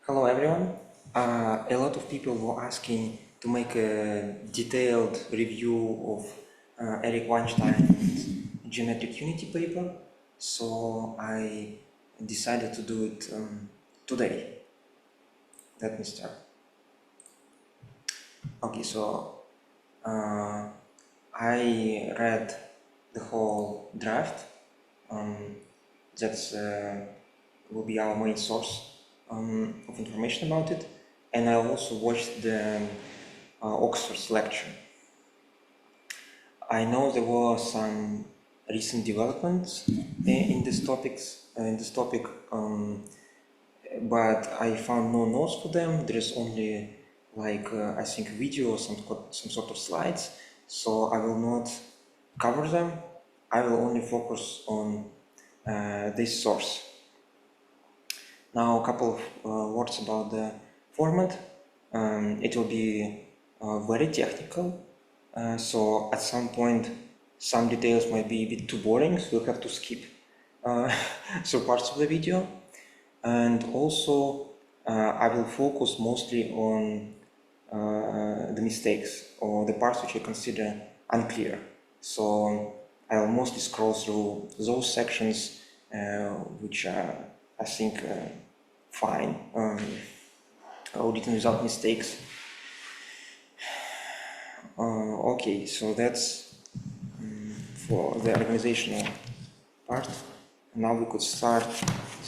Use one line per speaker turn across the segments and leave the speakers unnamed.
Hello everyone. A lot of people were asking to make a detailed review of Eric Weinstein's geometric unity paper, so I decided to do it today. Let me start. Okay, so I read the whole draft. That's will be our main source of information about it, and I also watched the Oxford's lecture. I know there were some recent developments in this topic, but I found no notes for them. There is only I think a video or some sort of slides, so I will not cover them. I will only focus on this source. Now a couple of words about the format. It will be very technical, so at some point some details might be a bit too boring, so you'll have to skip some parts of the video. And also I will focus mostly on the mistakes or the parts which I consider unclear. So I will mostly scroll through those sections which are, I think, fine, or written without mistakes. Okay, so that's for the organizational part. Now we could start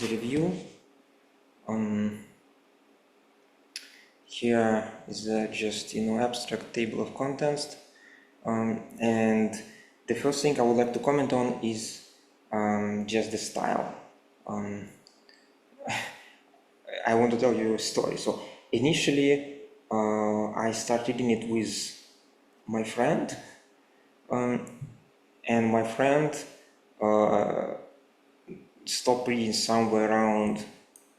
the review. Here is just abstract table of contents, and the first thing I would like to comment on is just the style. I want to tell you a story. So initially I started reading it with my friend, and my friend stopped reading somewhere around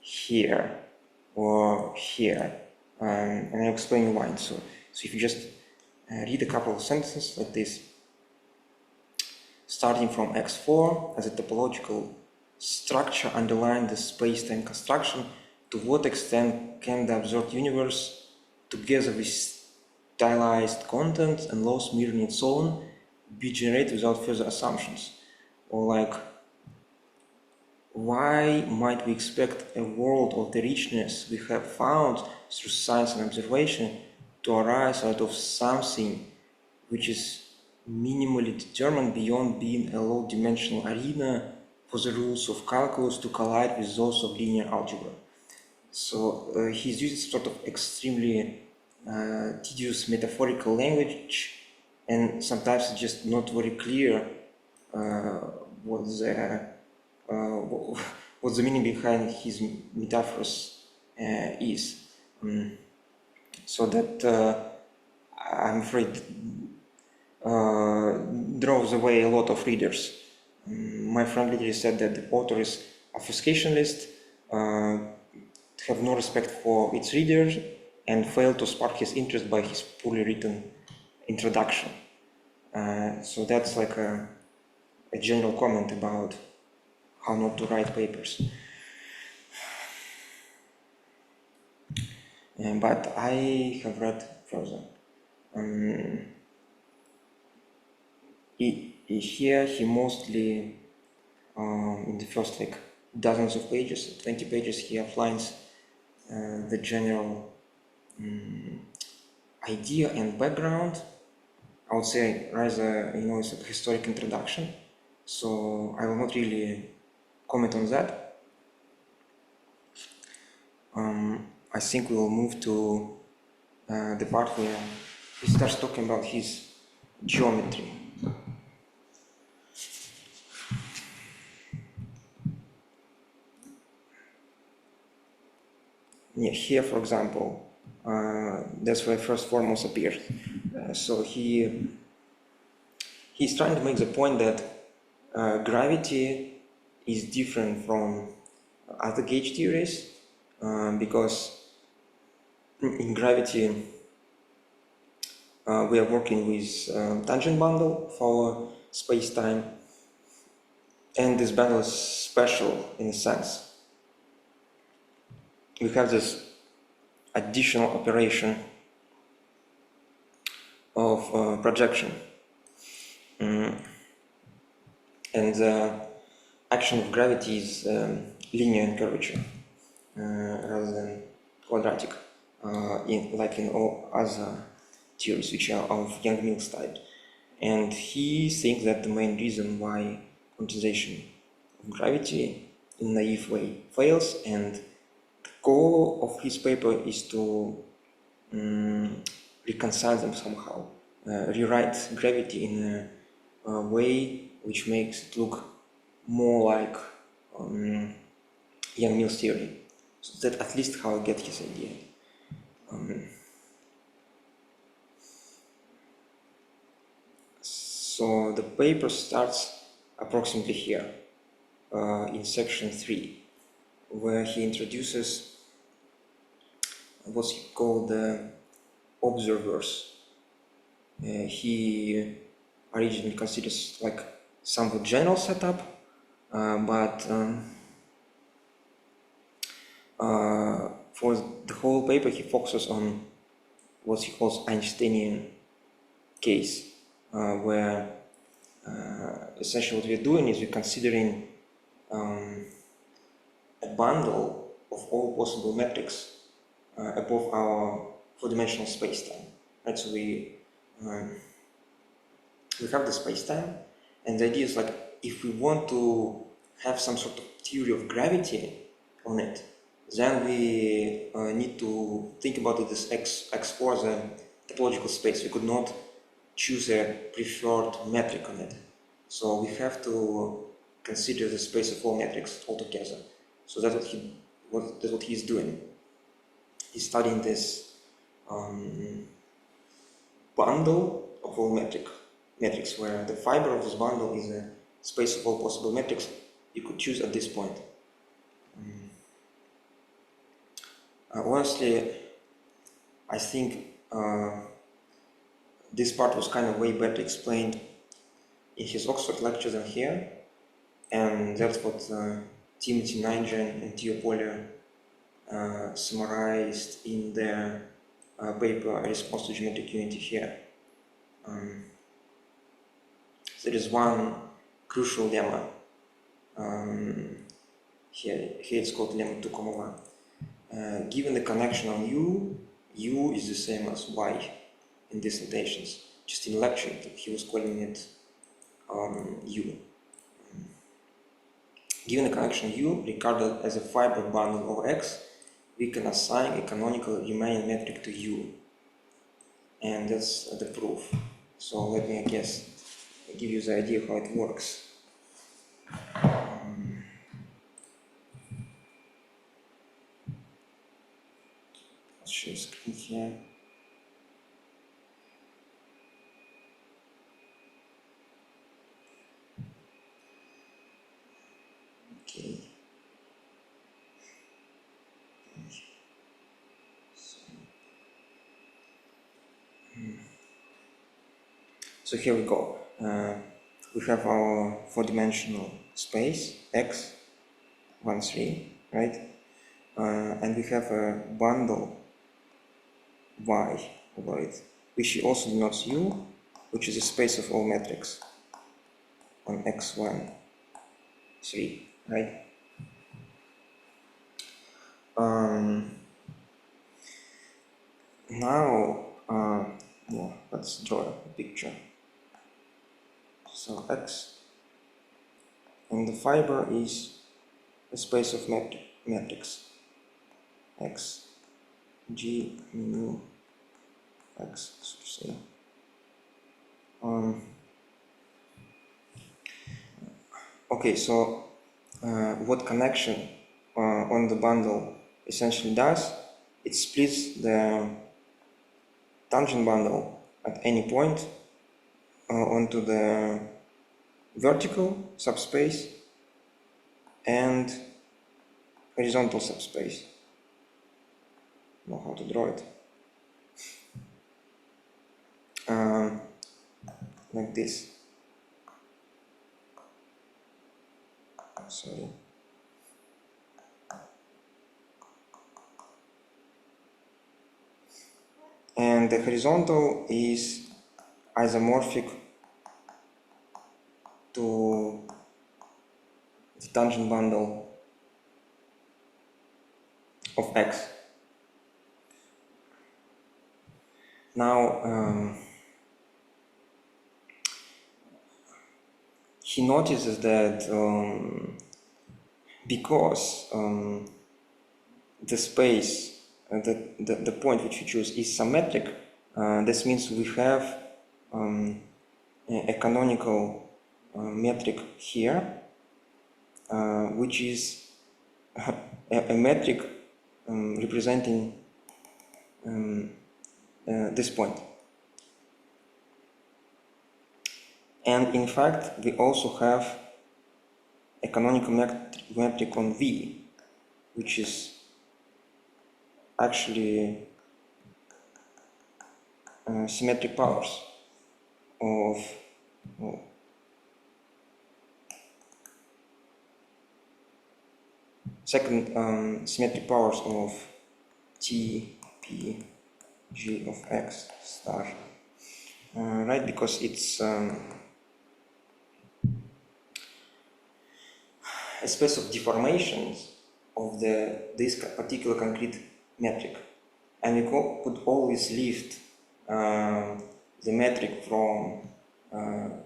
here or here, and I'll explain why. So if you just read a couple of sentences like this, starting from X4 as a topological structure underlying the space-time construction, to what extent can the observed universe, together with stylized content and laws mirroring its own, be generated without further assumptions? Or why might we expect a world of the richness we have found through science and observation to arise out of something which is minimally determined beyond being a low-dimensional arena for the rules of calculus to collide with those of linear algebra? So he's using sort of extremely tedious metaphorical language, and sometimes it's just not very clear what's the meaning behind his metaphors is. So that I'm afraid draws away a lot of readers. My friend literally said that the author is obfuscationist, have no respect for its readers, and failed to spark his interest by his poorly written introduction. So that's like a general comment about how not to write papers. But I have read further. Here he mostly, in the first dozens of pages, 20 pages, he outlines the general idea and background. I would say rather, it's a historic introduction, so I will not really comment on that. I think we will move to the part where he starts talking about his geometry. Yeah, here, for example, that's where first formals appear. So he's trying to make the point that gravity is different from other gauge theories, because in gravity we are working with tangent bundle for space-time, and this bundle is special in a sense. We have this additional operation of projection. And the action of gravity is linear in curvature rather than quadratic, like in all other theories which are of Young-Mills type. And he thinks that the main reason why quantization of gravity in a naive way fails, and the goal of his paper is to reconcile them somehow, rewrite gravity in a way which makes it look more like Young-Mills theory. So that's at least how I get his idea. So the paper starts approximately here, in section 3, where he introduces what's called the observers. He originally considers like somewhat general setup, but for the whole paper he focuses on what he calls Einsteinian case, where essentially what we're doing is we're considering a bundle of all possible metrics above our four-dimensional spacetime. Right? So we have the spacetime, and the idea is like if we want to have some sort of theory of gravity on it, then we need to think about it as X4 as a topological space. We could not choose a preferred metric on it. So we have to consider the space of all metrics altogether. So that's what he's doing. He's studying this bundle of all metrics, where the fiber of this bundle is a space of all possible metrics you could choose at this point. Honestly, I think this part was kind of way better explained in his Oxford lecture than here, and that's what Timothy Nigel and Theo Polya summarized in their paper A Response to Geometric Unity here. There is one crucial lemma. Here it's called lemma 2,1. Given the connection on U is the same as Y in these notations. Just in lecture, he was calling it U. Given the connection U, regarded as a fiber bundle of X, we can assign a canonical Riemannian metric to U. And that's the proof. So let me, I guess, give you the idea how it works. Let's share screen here. Okay. So here we go. We have our four-dimensional space X, 1, 3, right? And we have a bundle Y over it, which also denotes U, which is a space of all metrics on X1, 3, right? Now, let's draw a picture. So X, and the fiber is a space of metrics. X, G, mu, X, so to say. Okay, so what connection on the bundle essentially does, it splits the tangent bundle at any point onto the vertical subspace and horizontal subspace. I don't know how to draw it. Like this. Sorry. and the horizontal is isomorphic to the tangent bundle of X. Now, he notices that because the space, the point which we choose is symmetric, this means we have a canonical metric here, which is a metric representing this point. And in fact, we also have a canonical metric on V, which is actually symmetric powers of second symmetric powers of T, P, G of X star, right? Because it's a space of deformations of this particular concrete metric, and we could always lift the metric from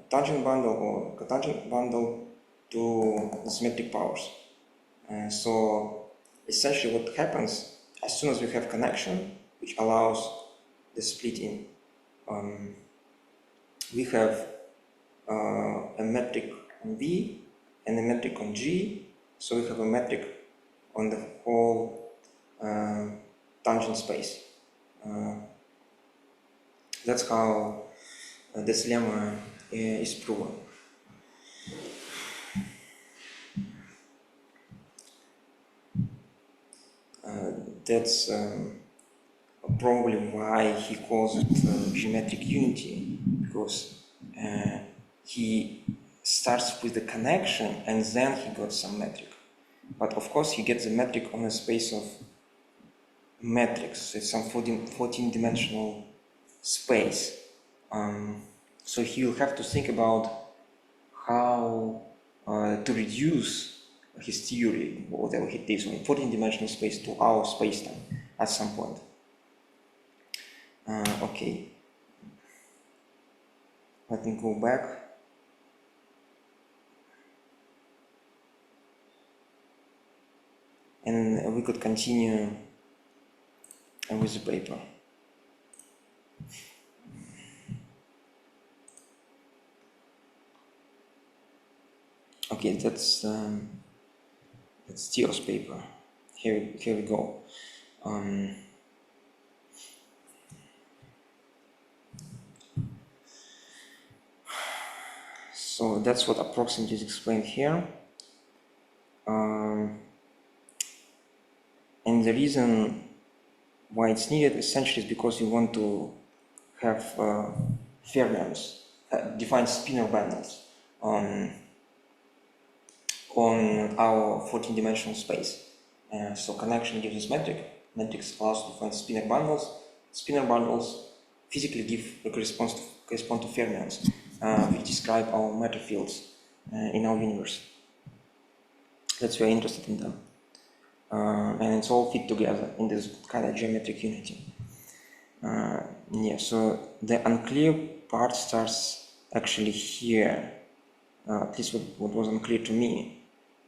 tangent bundle or cotangent bundle to the symmetric powers. So essentially what happens as soon as we have connection which allows the splitting, we have a metric on V and a metric on G, so we have a metric on the whole tangent space. That's how this lemma is proven. That's probably why he calls it geometric unity, because he starts with the connection and then he got some metric. But of course he gets the metric on a space of metrics. It's some 14-dimensional space. So he will have to think about how to reduce his theory, whatever he did on 14-dimensional space, to our spacetime at some point. Okay, let me go back. And we could continue with the paper. Okay, that's Theo's paper. Here we go. So that's what approximately is explained here. And the reason why it's needed essentially is because you want to have fermions, defined spinor bundles on our 14-dimensional space. So connection gives us metric. Metrics allows us to find spinor bundles. Spinor bundles physically correspond to fermions, which describe our matter fields in our universe. That's why we're interested in them. And it's all fit together in this kind of geometric unity. Yeah, so the unclear part starts actually here, at least what was unclear to me,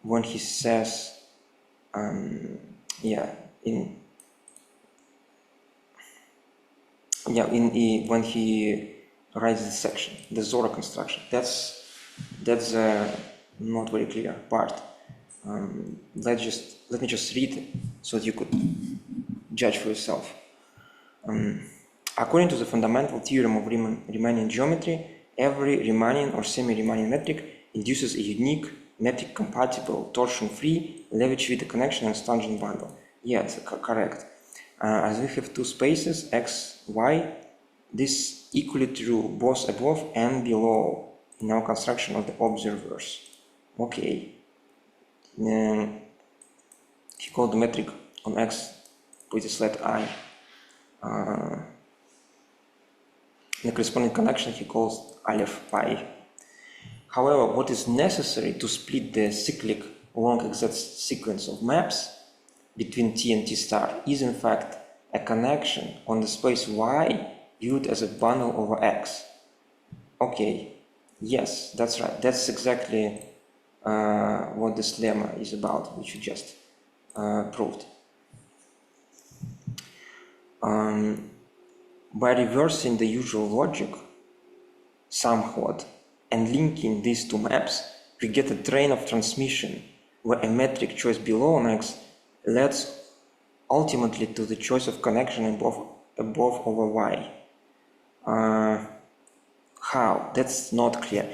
when he says, when he writes this section, the Zora construction. That's not very clear part. Let me just read it so that you could judge for yourself. According to the fundamental theorem of Riemannian geometry, every Riemannian or semi-Riemannian metric induces a unique metric-compatible, torsion-free Levi-Civita connection and tangent bundle. Yes, correct. As we have two spaces, x, y, this is equally true both above and below in our construction of the observers. Okay. He called the metric on x with this letter I. the corresponding connection he calls Aleph pi. However, what is necessary to split the cyclic long exact sequence of maps between T and T star is in fact a connection on the space Y viewed as a bundle over X. Okay, yes, that's right. That's exactly what this lemma is about, which you just proved. By reversing the usual logic somewhat and linking these two maps, we get a train of transmission where a metric choice below on X leads ultimately to the choice of connection above over Y. How? That's not clear.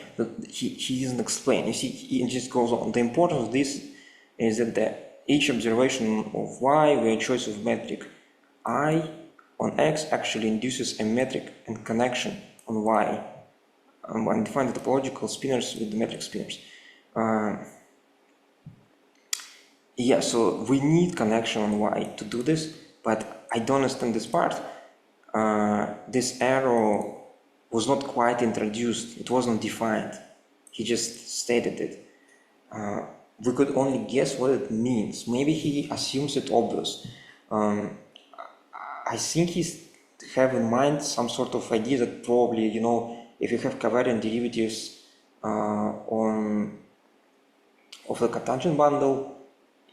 He doesn't explain. You see, he just goes on. The importance of this is that each observation of Y where a choice of metric I on X actually induces a metric and connection on Y. And define the topological spinors with the metric spinors. Yeah, so we need connection on Y to do this, but I don't understand this part. This arrow was not quite introduced, it wasn't defined. He just stated it. We could only guess what it means. Maybe he assumes it obvious. I think he's have in mind some sort of idea that probably, you know, if you have covariant derivatives of the cotangent bundle,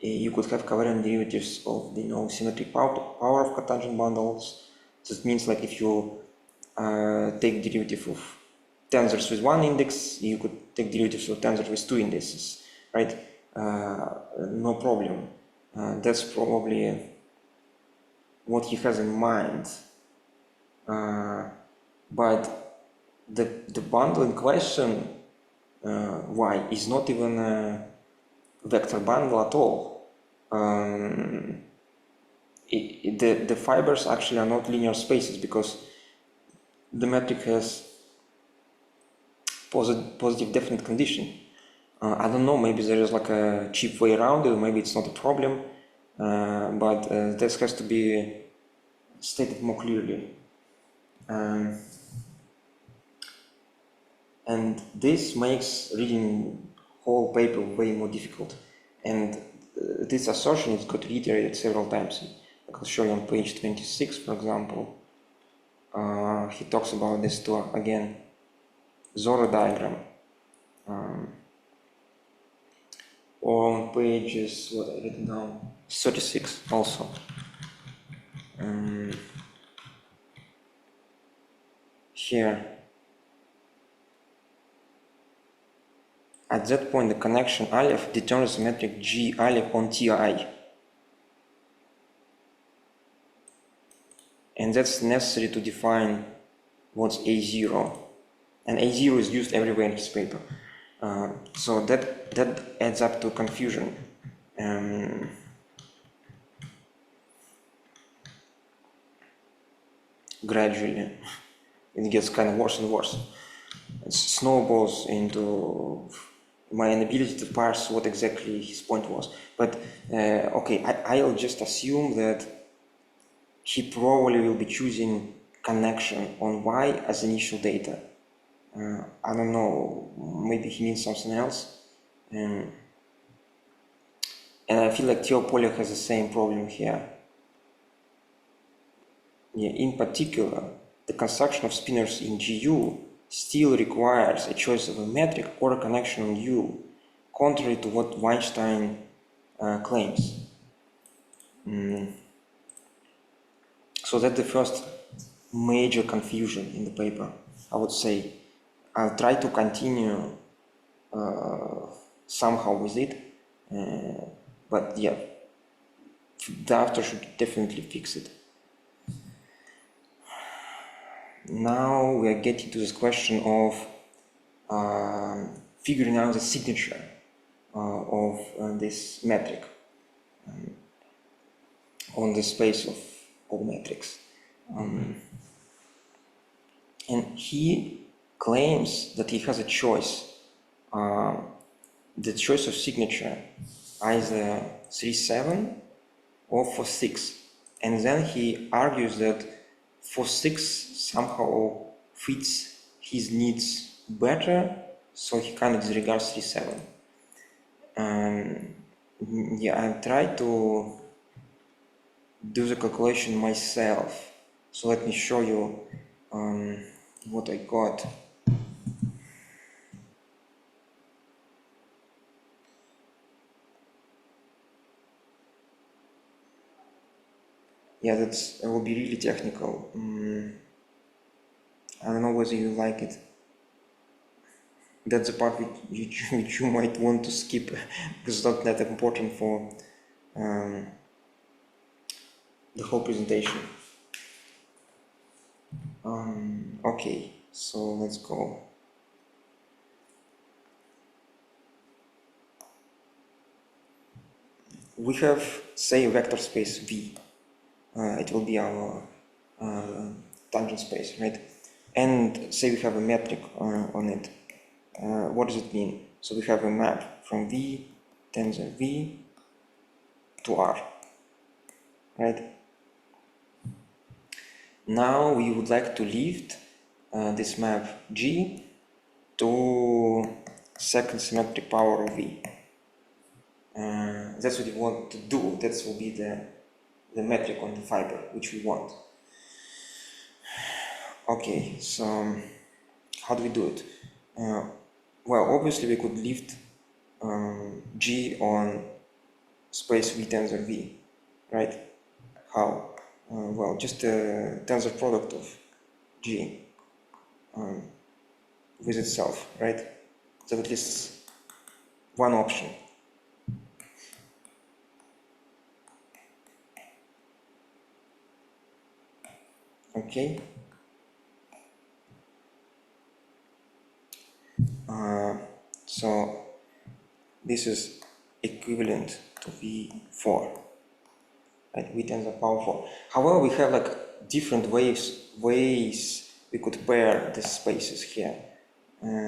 you could have covariant derivatives of the, you know, symmetric power of cotangent bundles. That means like if you take derivative of tensors with one index, you could take derivatives of tensors with two indices, right? No problem. That's probably what he has in mind. But the bundle in question, Y, is not even a vector bundle at all. The fibers actually are not linear spaces because the metric has positive definite condition. I don't know, maybe there is like a cheap way around it, or maybe it's not a problem, but this has to be stated more clearly. And this makes reading whole paper way more difficult. And this assertion is got reiterated several times. I'll show you on page 26, for example. He talks about this too again. Zora diagram. Or on pages, what I written down, 36 also. Here. At that point, the connection Aleph determines the metric G Aleph on Ti. And that's necessary to define what's A0. And A0 is used everywhere in his paper. So that adds up to confusion. Gradually, it gets kind of worse and worse. It snowballs into my inability to parse what exactly his point was. But okay, I'll just assume that he probably will be choosing connection on Y as initial data. I don't know, maybe he means something else. And I feel like Theopolya has the same problem here. Yeah, in particular, the construction of spinors in GU still requires a choice of a metric or a connection on U, contrary to what Weinstein claims. So that's the first major confusion in the paper, I would say. I'll try to continue somehow with it, but yeah, the author should definitely fix it. Now we are getting to this question of figuring out the signature of this metric on the space of all metrics. And he claims that he has a choice, the choice of signature, either 3-7 or 4-6. And then he argues that 4-6 somehow fits his needs better, so he kind of disregards 3.7. Yeah, I tried to do the calculation myself. So let me show you what I got. Yeah, that will be really technical. I don't know whether you like it. That's the part which you might want to skip because it's not that important for the whole presentation. Okay, so let's go. We have, say, vector space V. It will be our tangent space, right? And say we have a metric on it. What does it mean? So we have a map from V, tensor V to R, right? Now we would like to lift this map G to second symmetric power of V. That's what we want to do. That will be the metric on the fiber which we want. Okay, so how do we do it? Well, obviously we could lift G on space V tensor V, right? How? Well, just a tensor product of G with itself, right? So at least one option. Okay. So this is equivalent to V4, right? V tensor power 4. However, we have like different ways we could pair the spaces here.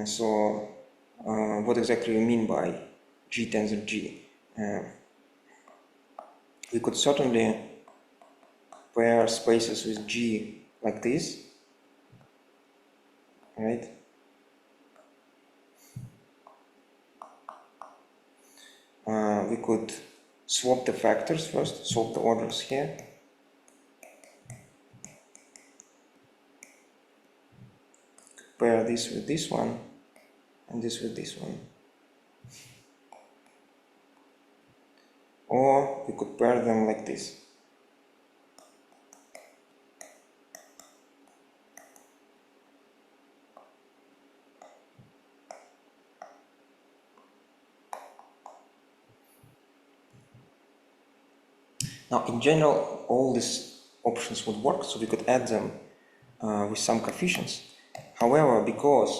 So what exactly you mean by G tensor G? We could certainly pair spaces with G like this, right? We could swap the factors first, swap the orders here. Pair this with this one, and this with this one. Or we could pair them like this. Now, in general, all these options would work, so we could add them with some coefficients. However, because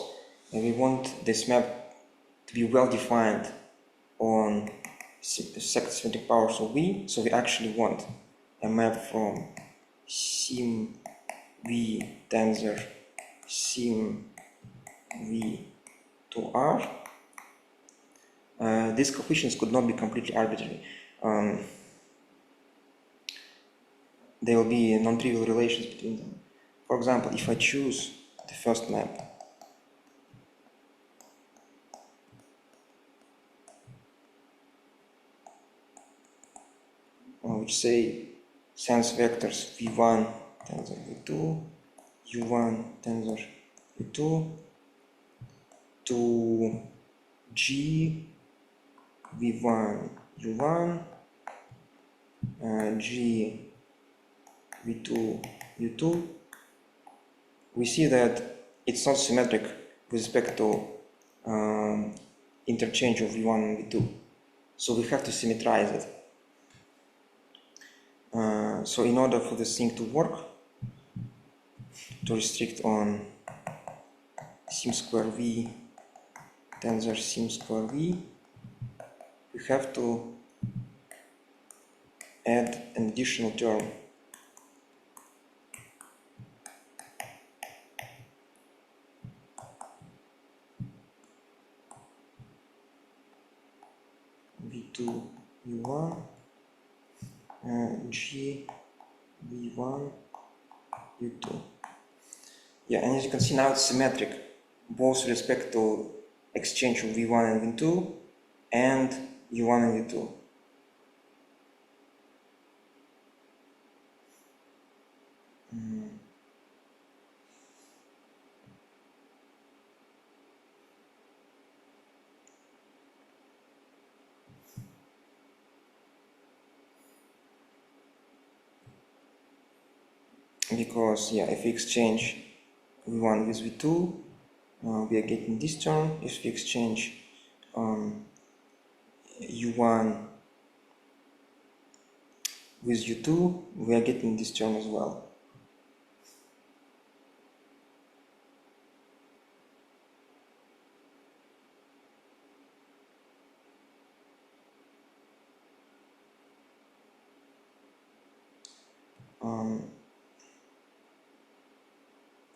we want this map to be well defined on second symmetric powers of V, so we actually want a map from sim V tensor sim V to R. These coefficients could not be completely arbitrary. There will be non-trivial relations between them. For example, if I choose the first map, which say sends vectors v1 tensor v2, u1 tensor v2 to g v1 u1, g v2 u2, we see that it's not symmetric with respect to interchange of v1 and v2. So we have to symmetrize it. So in order for this thing to work, to restrict on sim square v tensor sim square v, we have to add an additional term v2 v1 g v1 u2. Yeah, and as you can see now it's symmetric, both with respect to exchange of V1 and V2 and U1 and U2. Because yeah, if we exchange V1 with V2, we are getting this term. If we exchange U1 with U2, we are getting this term as well.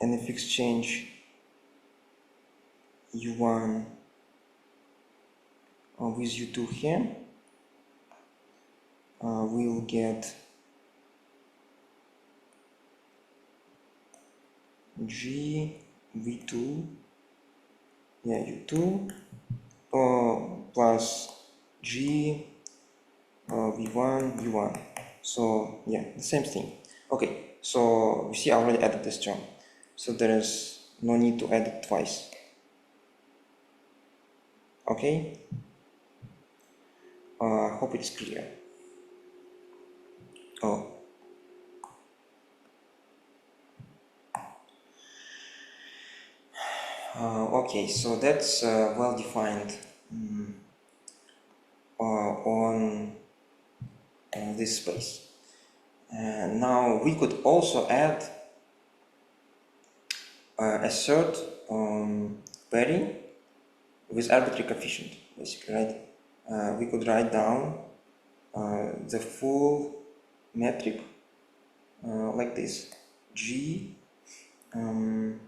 And if we exchange U1 with U2 here, we'll get G V2, yeah, U2 plus G V1 U1. So yeah, the same thing. Okay, so you see I already added this term, so there is no need to add it twice. Okay, hope it's clear. Oh, okay, so that's well defined on this space. Now we could also add a third pairing with arbitrary coefficient, basically, right? We could write down the full metric like this: G on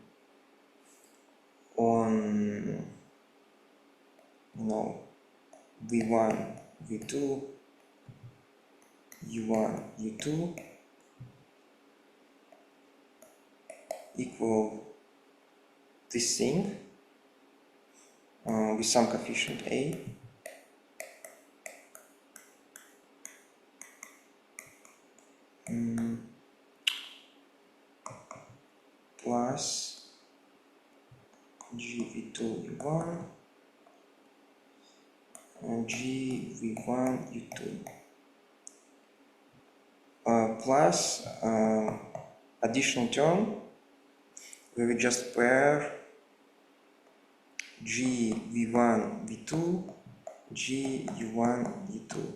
V1, V2, U1, U2 equal this thing with some coefficient A plus GV2 U1 and GV1 U2 plus additional term where we just pair G V1 V2 G U1 U2.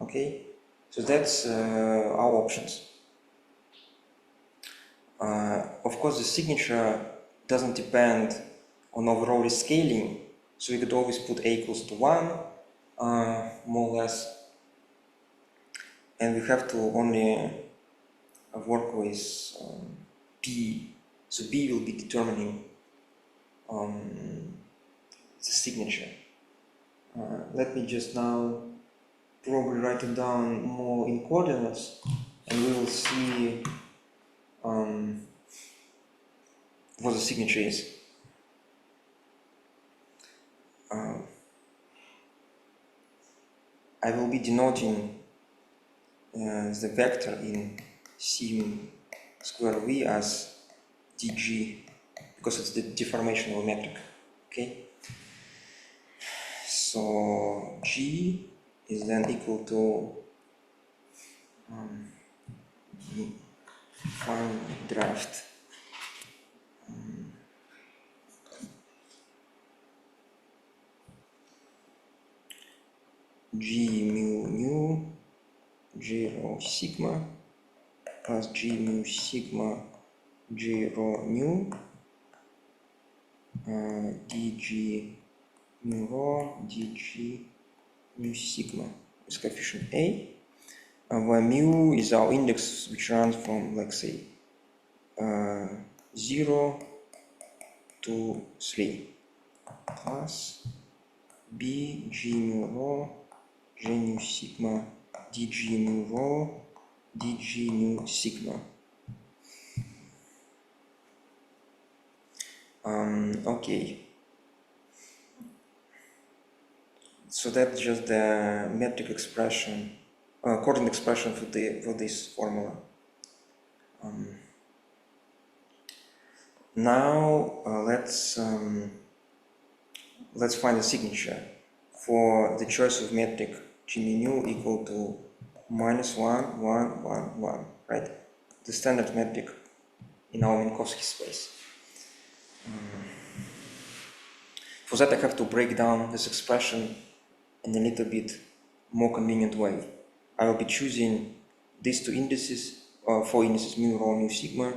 Okay, so that's our options. Of course, the signature doesn't depend on overall rescaling, so we could always put A equals to 1, more or less, and we have to only work with P, so B will be determining the signature. Let me just now probably write it down more in coordinates, and we will see what the signature is. I will be denoting the vector in sim square v as dg because it's the deformation of a metric. Okay, so g is then equal to one draft g mu nu g rho sigma plus g mu sigma g rho nu dg mu rho dg mu sigma is coefficient A, where mu is our index which runs from, let's say, 0 to 3 plus b g mu rho g nu sigma dg mu rho dg nu sigma. Okay. So that's just the metric expression, coordinate expression for this formula. Now let's find a signature for the choice of metric g mu equal to -1, 1, 1, 1, right? The standard metric in our Minkowski space. For that, I have to break down this expression in a little bit more convenient way. I will be choosing these two indices, four indices mu, rho, mu, sigma,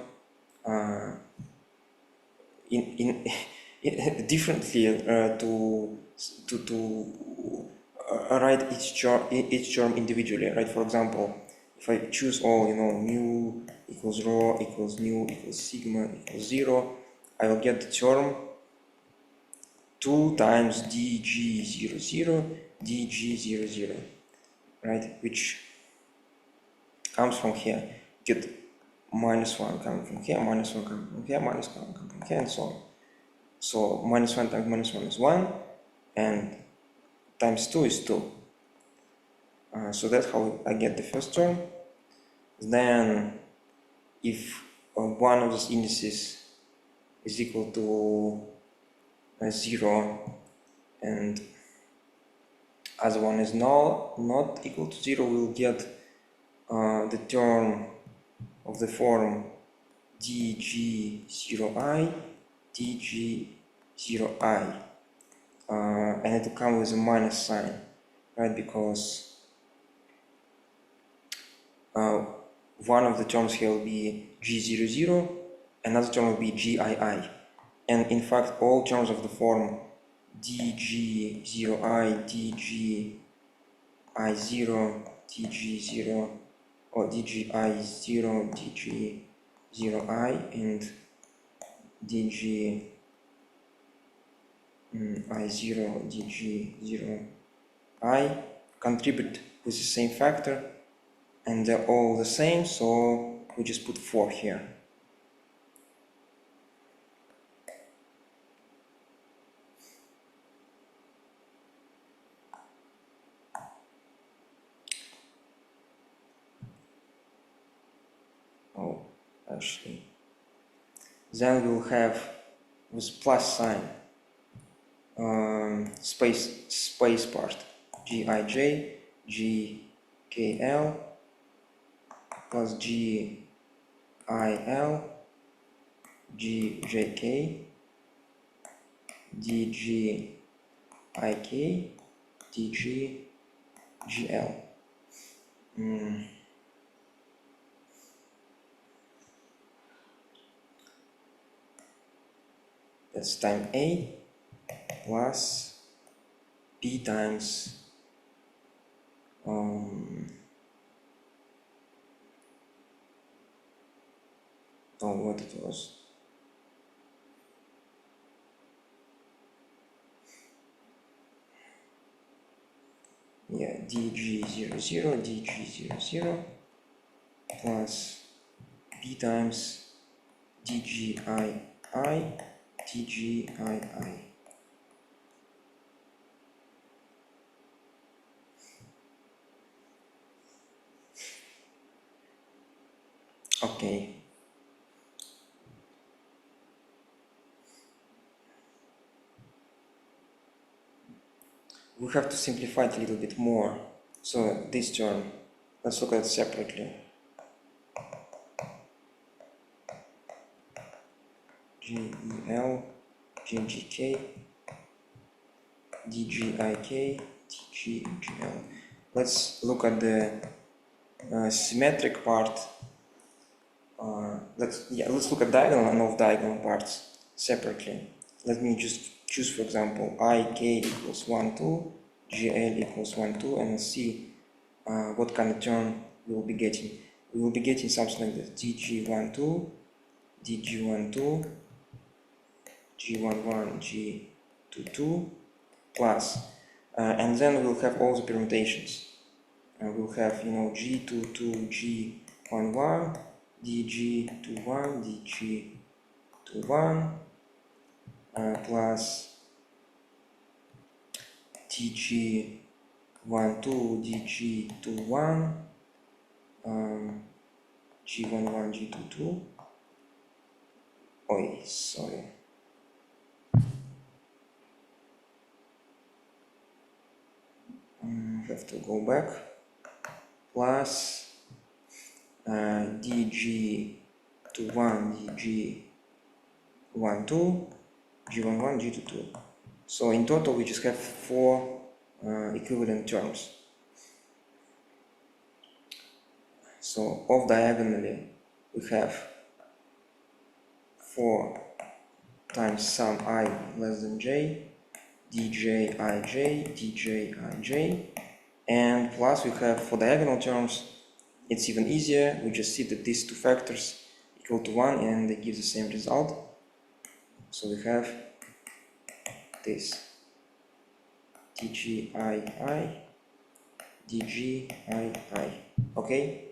differently to write each term individually, right? For example, if I choose all, mu equals rho equals mu equals sigma equals 0, I will get the term 2 times dg00 dg00, right? Which comes from here. Get -1 coming from here, -1 coming from here, -1 coming from here, and so on. So -1 times -1 is 1, and times 2 is 2. So that's how I get the first term. Then, if one of those indices is equal to 0 and other one is not equal to 0, we'll get the term of the form dg0i dg0i, and it will come with a minus sign, right? Because one of the terms here will be g00, another term will be gii, and in fact all terms of the form dg0i, dgi0, dg0, or dgi0, dg0i, and dgi0, dg0i contribute with the same factor, and they're all the same, so we just put 4 here. Oh, actually, then we'll have with plus sign space part gij, gkl plus gil, gjk, dgik, dggl. That's time A plus B times what it was. Yeah, dg00, dg00 plus B times dgii, dgii. Okay. We have to simplify it a little bit more. So this term, let's look at it separately. GEL, GGK, DGIK, DGGL. Let's look at the symmetric part. Let's look at diagonal and off-diagonal parts separately. Let me just choose, for example, IK equals 1, 2, GL equals 1, 2, and see what kind of term we will be getting. We will be getting something like this: DG12, DG12, G11, G22, plus, and then we'll have all the permutations. We'll have, G22, G11, DG21, DG21, plus dg12 dg21 g11 g22. Oi, sorry. Have to go back. Plus dg21 dg12 g11 g22. So in total we just have 4 equivalent terms. So off diagonally we have 4 times sum I less than j, dj ij, dj ij, and plus we have for diagonal terms, it's even easier. We just see that these two factors equal to 1 and they give the same result. So we have this dgii, dgii. Okay?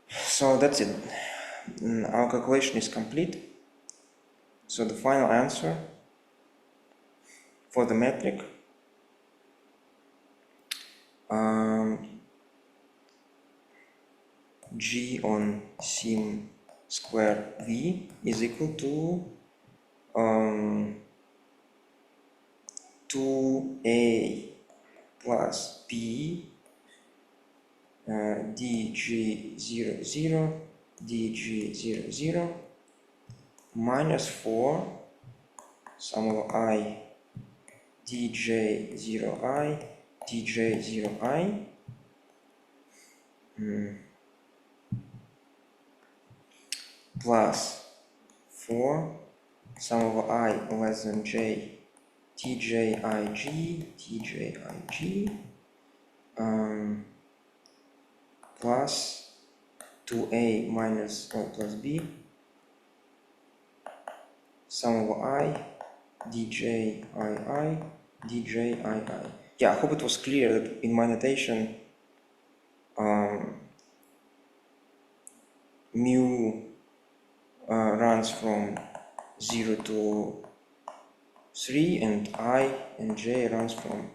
So that's it. Our calculation is complete. So the final answer for the metric G on sim square V is equal to 2a plus b dg00 dg00 minus 4 sum of I dj0i dj0i plus 4 sum of I less than j tjig tjig plus 2a minus plus b sum of I djii djii. Yeah, I hope it was clear that in my notation mu runs from 0 to 3 and I and j runs from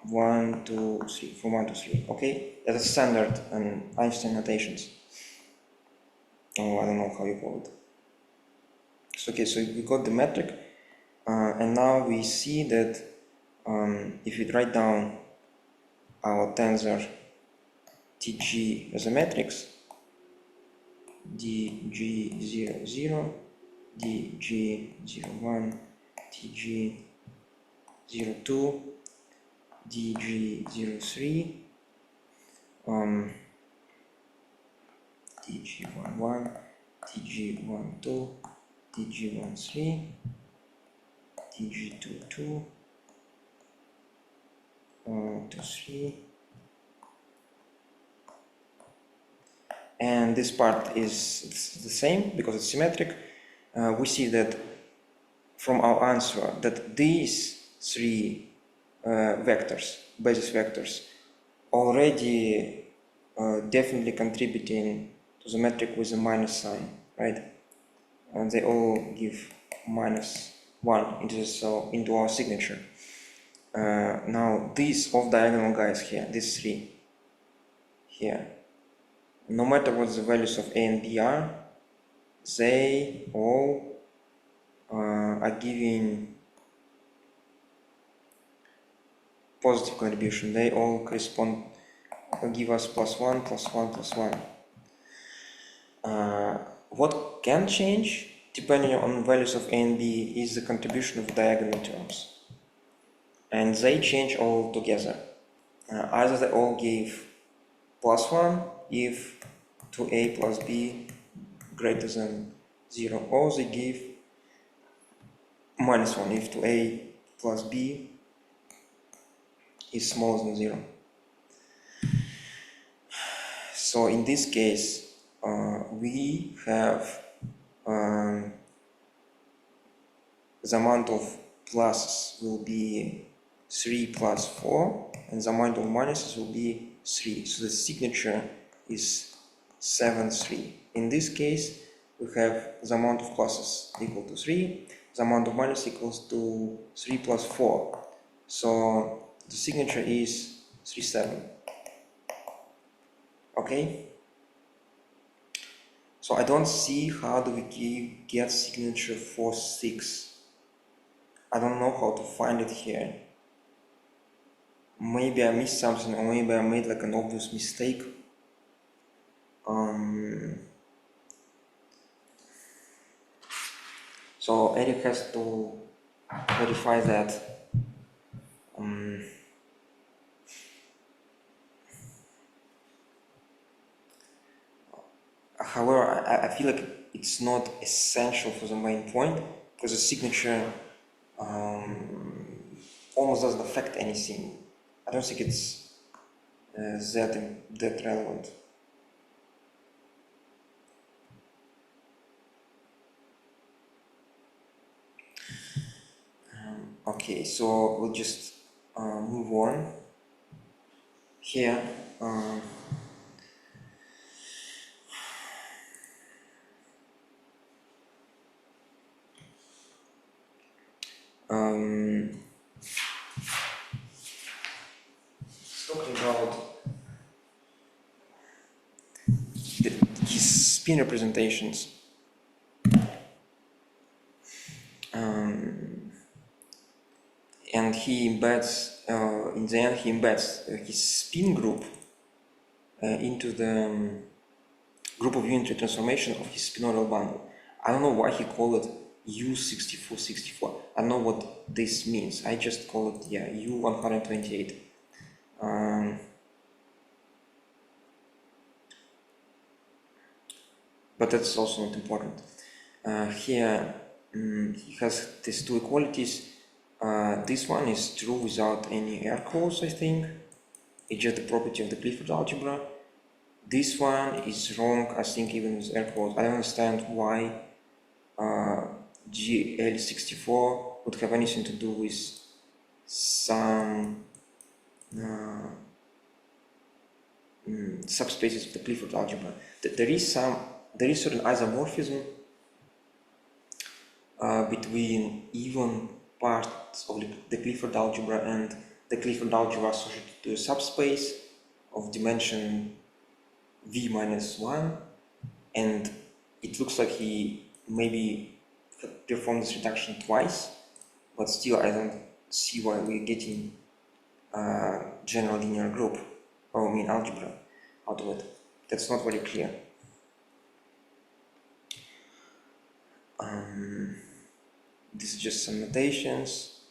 1 to 3, from 1 to 3. Okay, that's standard Einstein notations. Oh, I don't know how you call it. So, okay, so we got the metric, and now we see that if we write down our tensor Tg as a matrix, dg00, dg01, dg02, dg03, dg11, dg12, dg13, dg22, 23, and this part is the same because it's symmetric. We see that from our answer that these 3 vectors, basis vectors, already definitely contributing to the metric with a minus sign, right? And they all give -1 into our signature. Now these off-diagonal guys here, these 3 here, no matter what the values of a and b are, they all are giving positive contribution. They all give us +1, +1, +1. What can change depending on values of a and b is the contribution of diagonal terms, and they change all together. Either they all give +1 if 2a plus b greater than 0, or they give -1 if 2a plus b is smaller than 0. So in this case we have the amount of pluses will be 3 plus 4, and the amount of minuses will be 3. So the signature is 7, 3. In this case, we have the amount of pluses equal to 3, the amount of minus equals to 3 plus 4. So the signature is 3, 7. Okay? So I don't see how do we get signature 4, 6. I don't know how to find it here. Maybe I missed something, or maybe I made like an obvious mistake. So Eric has to verify that. However, I feel like it's not essential for the main point, because the signature almost doesn't affect anything. I don't think it's that relevant. Okay, so we'll just move on. Here, talking about his spin representations. And he embeds, in the end, he embeds his spin group into the group of unitary transformation of his spinodal bundle. I don't know why he called it U6464. I don't know what this means. I just call it, yeah, U128. But that's also not important. Here he has these two equalities. This one is true without any air clause, I think. It's just the property of the Clifford algebra. This one is wrong, I think, even with air clause. I don't understand why GL64 would have anything to do with some subspaces of the Clifford algebra. There is certain isomorphism between even parts of the Clifford algebra and the Clifford algebra associated to a subspace of dimension v minus 1, and it looks like he maybe performed this reduction twice, but still I don't see why we're getting a general linear group, or I mean algebra, out of it. That's not very clear. This is just some notations.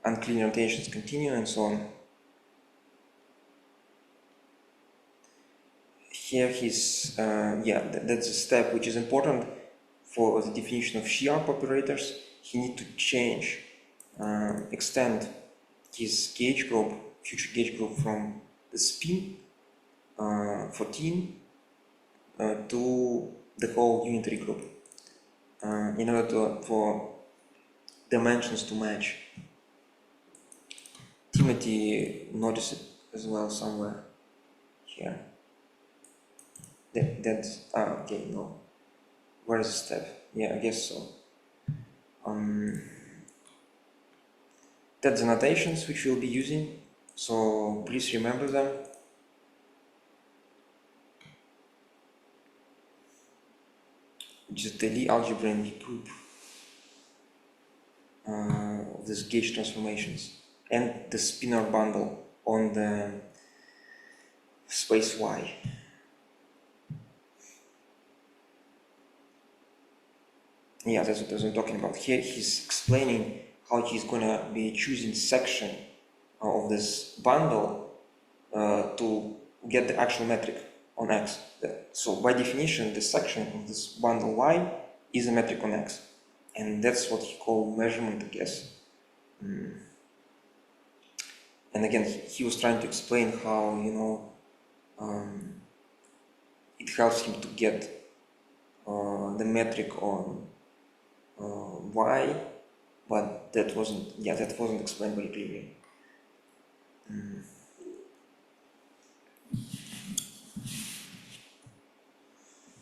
Unclear notations continue and so on. Here he's, that's a step which is important for the definition of Shiab operators. He needs to change, extend his gauge group, future gauge group from the spin 14 to the whole unitary group in order for dimensions to match. Timothy noticed it as well somewhere here. Okay, no. Where is the step? Yeah, I guess so. That's the notations which we'll be using, so please remember them. Just the Lie algebra in the group of these gauge transformations and the spinor bundle on the space Y. Yeah, that's what I'm talking about. Here he's explaining how he's gonna be choosing section of this bundle to get the actual metric on X. So by definition, the section of this bundle Y is a metric on X. And that's what he called measurement, I guess. And again, he was trying to explain how, it helps him to get the metric on Y, but that wasn't explained very clearly.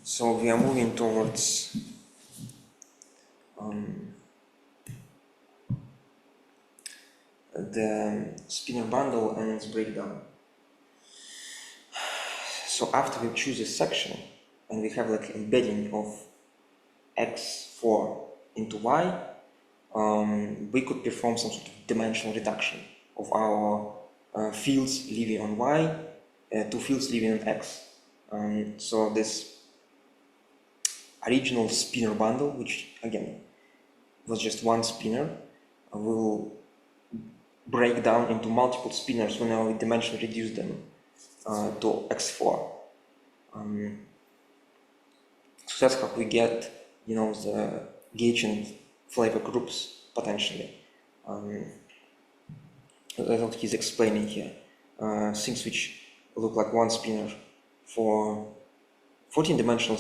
So we are moving towards its breakdown. So after we choose a section and we have like embedding of x4 into y, we could perform some sort of dimensional reduction of our fields living on y to fields living on x. So this original spinner bundle, which again was just one spinner, will break down into multiple spinners whenever we dimensionally reduce them to x4. So that's how we get, the gauge and flavor groups potentially. That's what he's explaining here. Things which look like one spinner for 14-dimensional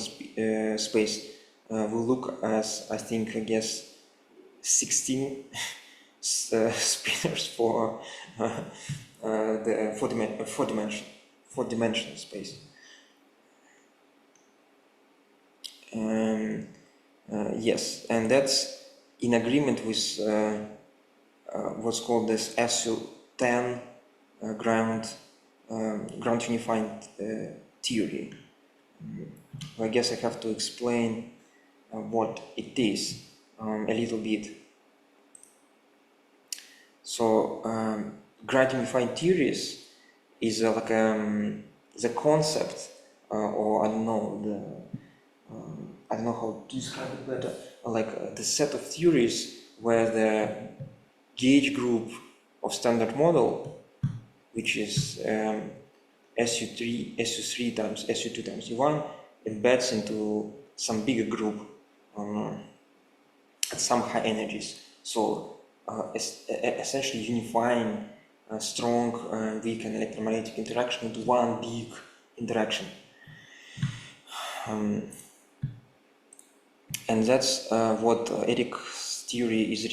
space will look as, I guess 16 spinners for the four-dimensional space. Yes, and that's in agreement with what's called this SU10 ground unifying theory. I guess I have to explain what it is a little bit. So ground unifying theories is like the concept, or I don't know, I don't know how to describe it better, like the set of theories where the gauge group of standard model, which is SU3 times SU2 times U1, embeds into some bigger group at some high energies. So essentially unifying strong, weak and electromagnetic interaction into one big interaction. And that's what Eric's theory is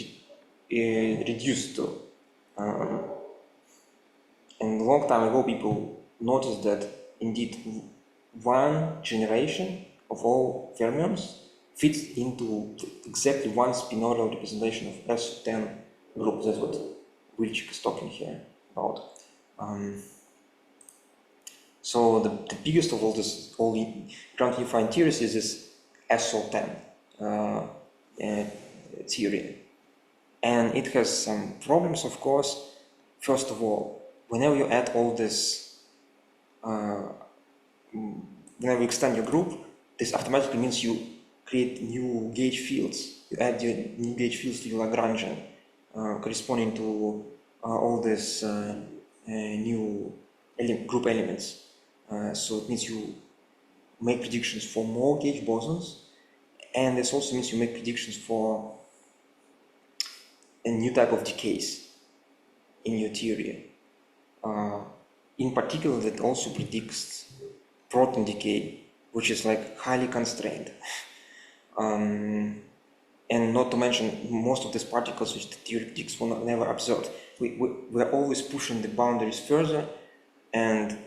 reduced to. And a long time ago, people noticed that indeed one generation of all fermions fits into exactly one spinodal representation of S10 group. That's what Wilczek is talking here about. So the biggest of all the ground unifying theories is this SO10 theory. And it has some problems, of course. First of all, whenever you add all this, whenever you extend your group, this automatically means you create new gauge fields. You add your new gauge fields to your Lagrangian, corresponding to all these new group elements. So it means you make predictions for more gauge bosons, and this also means you make predictions for a new type of decays in your theory. In particular, that also predicts proton decay, which is like highly constrained. And not to mention, most of these particles which the theory predicts were never observed. We're always pushing the boundaries further, and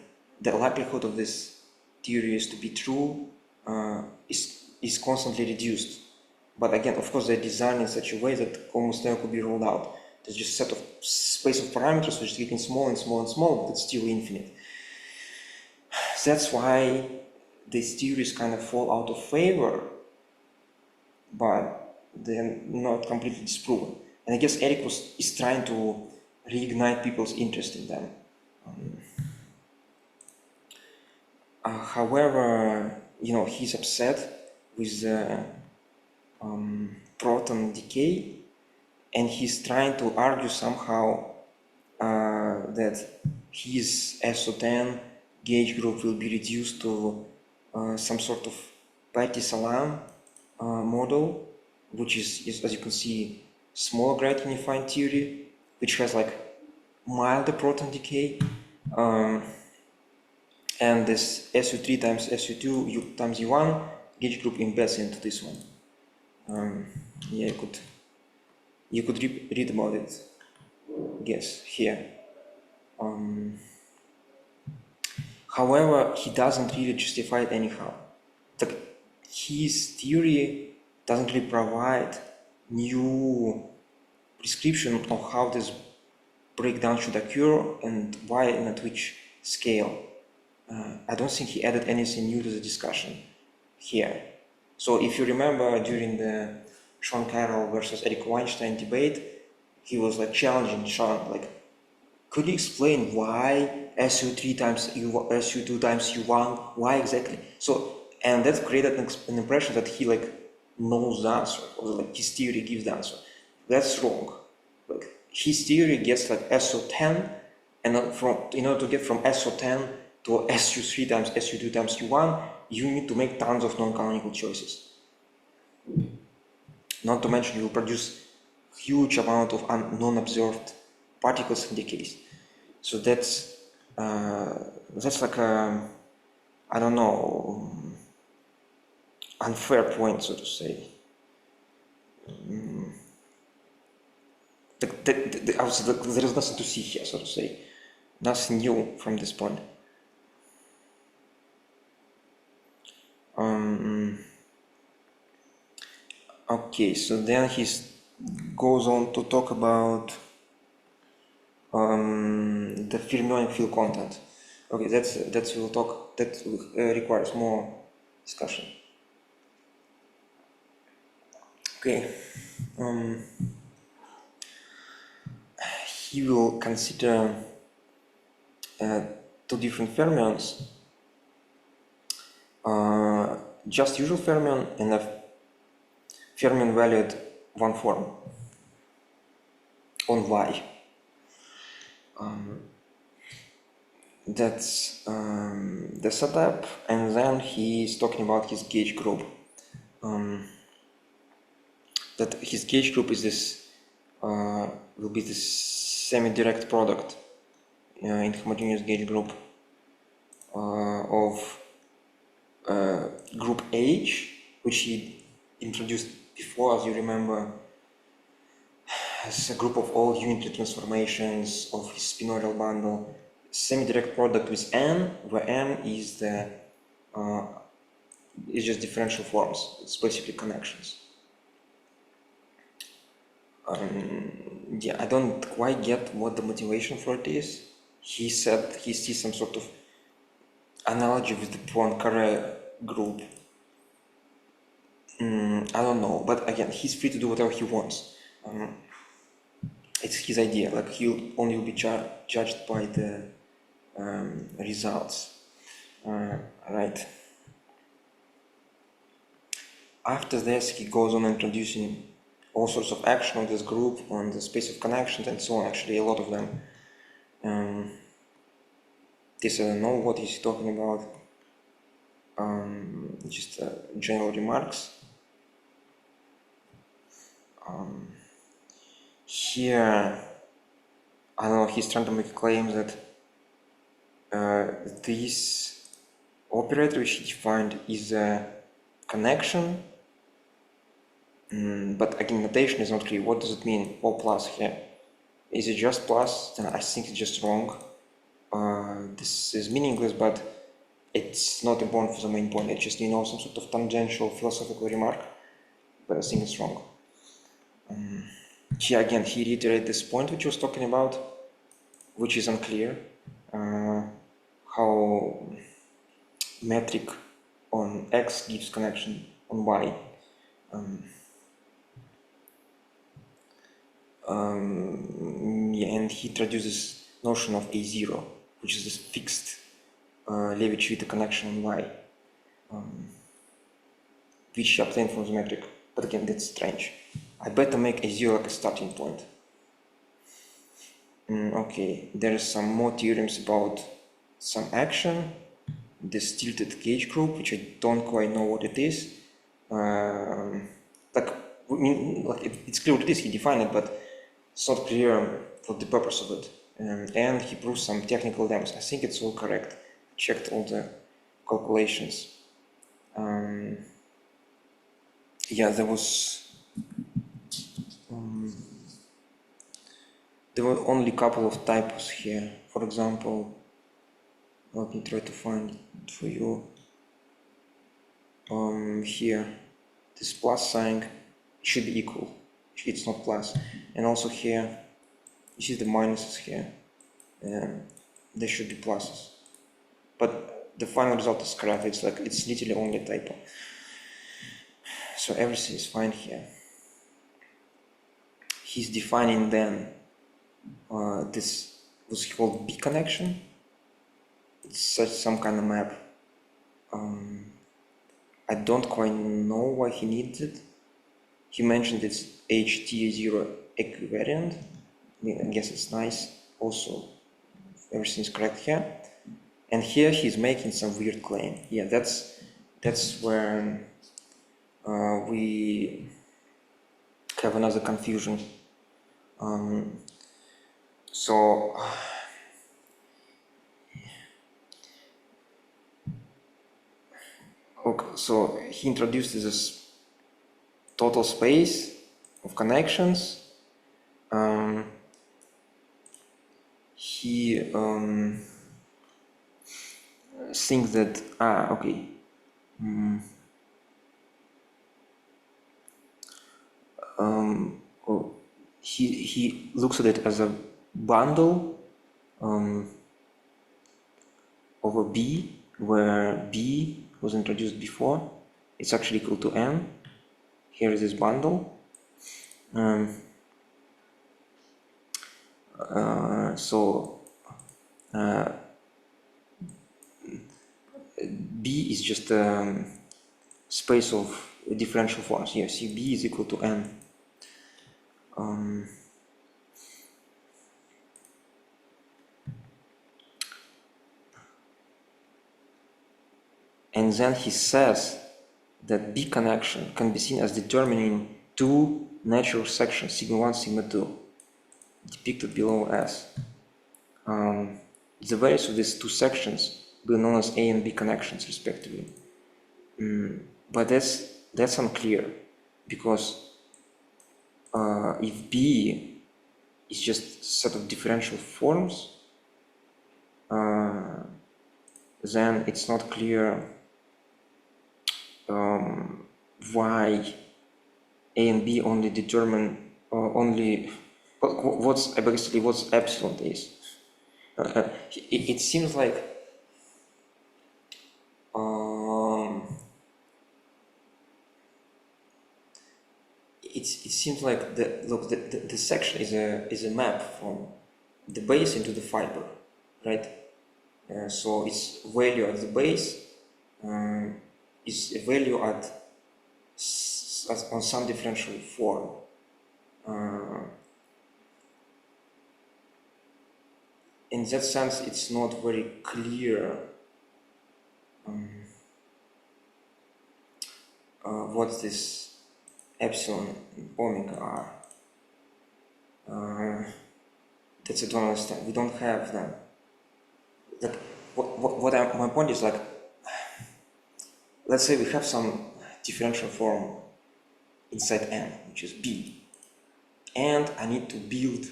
the likelihood of this theory is to be true is constantly reduced. But again, of course, they're designed in such a way that almost never could be rolled out. There's just a set of space of parameters which is getting smaller and smaller and smaller, but it's still infinite. That's why these theories kind of fall out of favor, but they're not completely disproven. And I guess Eric is trying to reignite people's interest in them. However, he's upset with proton decay, and he's trying to argue somehow that his SO10 gauge group will be reduced to some sort of Petit-Salam model, which is, as you can see, small ground unifying theory, which has like milder proton decay, and this SU3 times SU2 U times U1 gauge group embeds into this one. Yeah, you could read about it, I guess, here. However, he doesn't really justify it anyhow. His theory doesn't really provide new prescription of how this breakdown should occur and why and at which scale. I don't think he added anything new to the discussion here. So if you remember during the Sean Carroll versus Eric Weinstein debate, he was like challenging Sean, like, could you explain why SU3 times U, SU2 times U1, why exactly? So, and that created an impression that he like knows the answer, or like his theory gives the answer. That's wrong. Like his theory gets like SO10, and in order to get from SO10 to SU3 times SU2 times U1, you need to make tons of non-canonical choices. Not to mention you will produce huge amount of non-observed particles in the case. So that's like a, I don't know, unfair point, so to say. I would say there is nothing to see here, so to say. Nothing new from this point. Okay, so then he goes on to talk about the fermionic field content. Okay, that's we'll talk. That requires more discussion. Okay, he will consider two different fermions, just usual fermion and a fermion valued one form on Y. That's the setup, and then he's talking about his gauge group. That his gauge group is this will be this semi-direct product in homogeneous gauge group of group H, which he introduced before, as you remember, as a group of all unitary transformations of his spinorial bundle, semi-direct product with N, where N is the is just differential forms. It's basically connections. Yeah, I don't quite get what the motivation for it is. He said he sees some sort of analogy with the Poincaré group. I don't know, but again, he's free to do whatever he wants. It's his idea, like he'll only be judged by the results. Right. After this, he goes on introducing all sorts of action on this group, on the space of connections and so on, actually a lot of them. This I don't know what he's talking about, just general remarks. Here, I don't know, he's trying to make a claim that this operator which he defined is a connection, but again, notation is not clear. What does it mean, O plus here? Is it just plus? Then I think it's just wrong. This is meaningless, but it's not important for the main point. It's just, some sort of tangential philosophical remark, but I think it's wrong. Here again, he reiterated this point which he was talking about, which is unclear, how metric on X gives connection on Y. Yeah, and he introduces notion of A0, which is this fixed Levi-Civita connection on Y, which he obtained from the metric. But again, that's strange. I better make A0 like a starting point. Okay, there are some more theorems about some action, this tilted gauge group, which I don't quite know what it is. It's clear what it is, he defined it, but it's not clear for the purpose of it. And he proves some technical lemmas. I think it's all correct. Checked all the calculations. Yeah, there were only a couple of typos here. For example, let me try to find it for you. Here, this plus sign should be equal. It's not plus. And also here, You see the minuses here, and there should be pluses. But the final result is correct. It's like it's literally only a typo. So everything is fine here. He's defining then this was called B connection. It's such some kind of map. I don't quite know why he needs it. He mentioned it's HT0 equivariant. I guess it's nice. Also, everything's correct here. And here he's making some weird claim. Yeah, that's where we have another confusion. So okay, so he introduced this total space of connections. He thinks that okay. He looks at it as a bundle of a B, where B was introduced before. It's actually equal to N. Here is this bundle. B is just a space of differential forms. Here, see, B is equal to N. And then he says that B connection can be seen as determining two natural sections, sigma 1, sigma 2, depicted below as. The values of these two sections will be known as A and B connections, respectively. But that's unclear, because if B is just a set of differential forms, then it's not clear why A and B only determine what's epsilon is. It seems like it seems like the section is a map from the base into the fiber, right? So its value at the base is a value on some differential form. In that sense, it's not very clear what this epsilon and omega are. That's I don't understand. We don't have them. Like, my point is, like, let's say we have some differential form inside N, which is B, and I need to build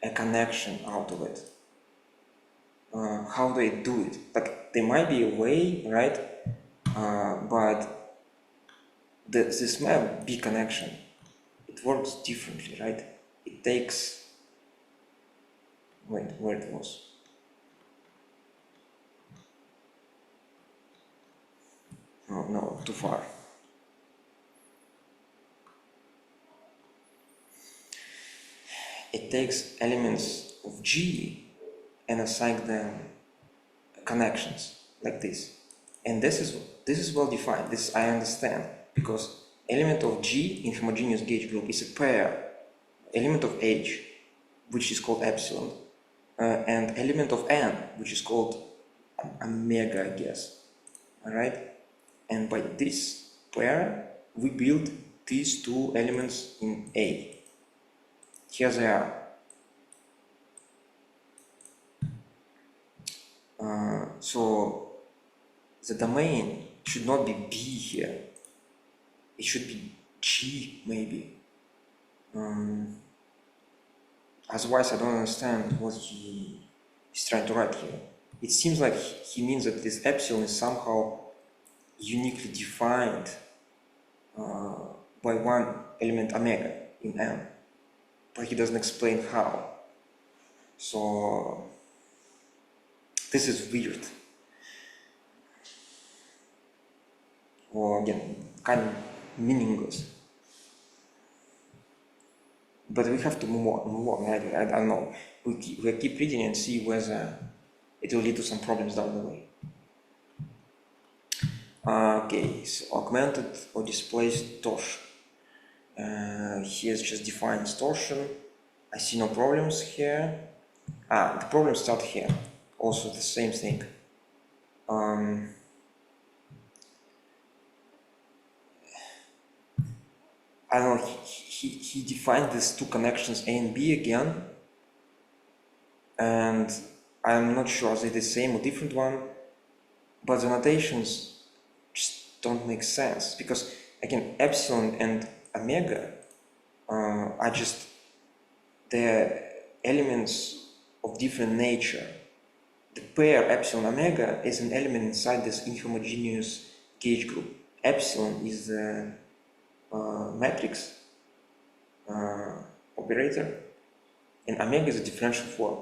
a connection out of it. How do I do it? Like, there might be a way, right? But this map B connection, it works differently, right? It takes, wait, where it was? Oh, no, too far. It takes elements of G and assign them connections like this. And this is well defined. This I understand, because element of G in homogeneous gauge group is a pair element of H, which is called epsilon, and element of N, which is called omega, I guess. All right, and by this pair we build these two elements in A. Here they are. So the domain should not be B here. It should be G, maybe. Otherwise, I don't understand what he is trying to write here. It seems like he means that this epsilon is somehow uniquely defined by one element omega in N, but he doesn't explain how. So this is weird, or again, kind of meaningless. But we have to move on. I don't know. We keep reading and see whether it will lead to some problems down the way. Okay, so augmented or displaced torsion. He has just defined torsion. I see no problems here. The problems start here. Also the same thing. I don't know, he defined these two connections A and B again, and I'm not sure they're the same or different one, but the notations just don't make sense, because again, epsilon and omega are just the elements of different nature. The pair epsilon omega is an element inside this inhomogeneous gauge group. Epsilon is the matrix operator, and omega is a differential form.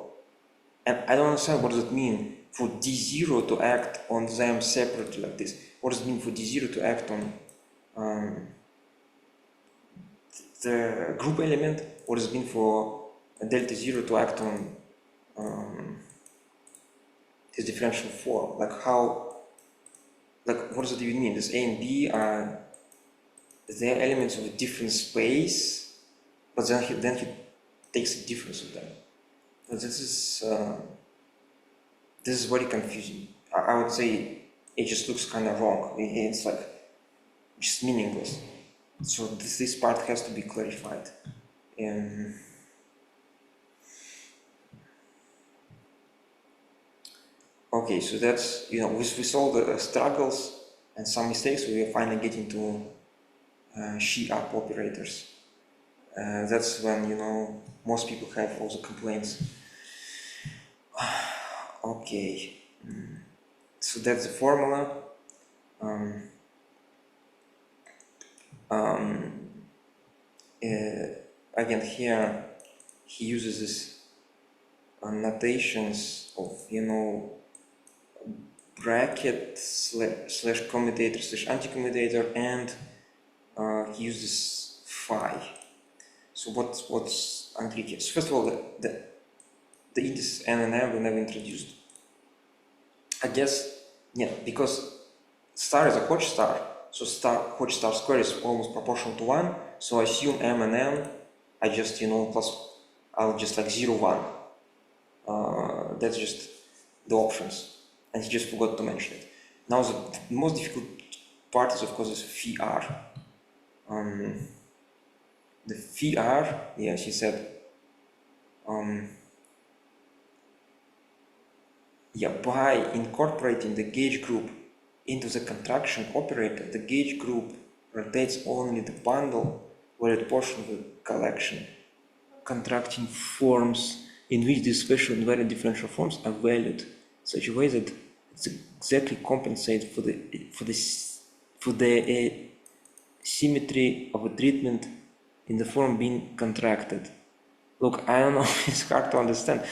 And I don't understand what does it mean for D0 to act on them separately like this. What does it mean for D0 to act on the group element? What does it mean for delta 0 to act on this differential form? Like how, like what does it even mean? This A and B are they're elements of a different space, but then he takes a difference of them. But this is very confusing. I would say it just looks kind of wrong. It's like just meaningless. So this part has to be clarified. Okay, so that's, you know, with all the struggles and some mistakes, we are finally getting to Shiab operators. That's when, you know, most people have all the complaints. Okay, so that's the formula. Again, here he uses this notations of, you know, bracket slash commutator slash anti-commutator, and he uses phi. So what's unclear here? So first of all, the indices n and m were never introduced. I guess, yeah, because star is a Hodge star, so Hodge star square is almost proportional to 1, so I assume m and n I just, you know, I'll just like 0, 1. That's just the options, and he just forgot to mention it. Now the most difficult part is, of course, this phi r. The phi r, yes, he said, yeah, by incorporating the gauge group into the contraction operator, the gauge group rotates only the bundle where it portion of the collection, contracting forms in which these special invariant differential forms are valued in such a way that it exactly compensates for the symmetry of a treatment in the form being contracted. Look, I don't know, it's hard to understand.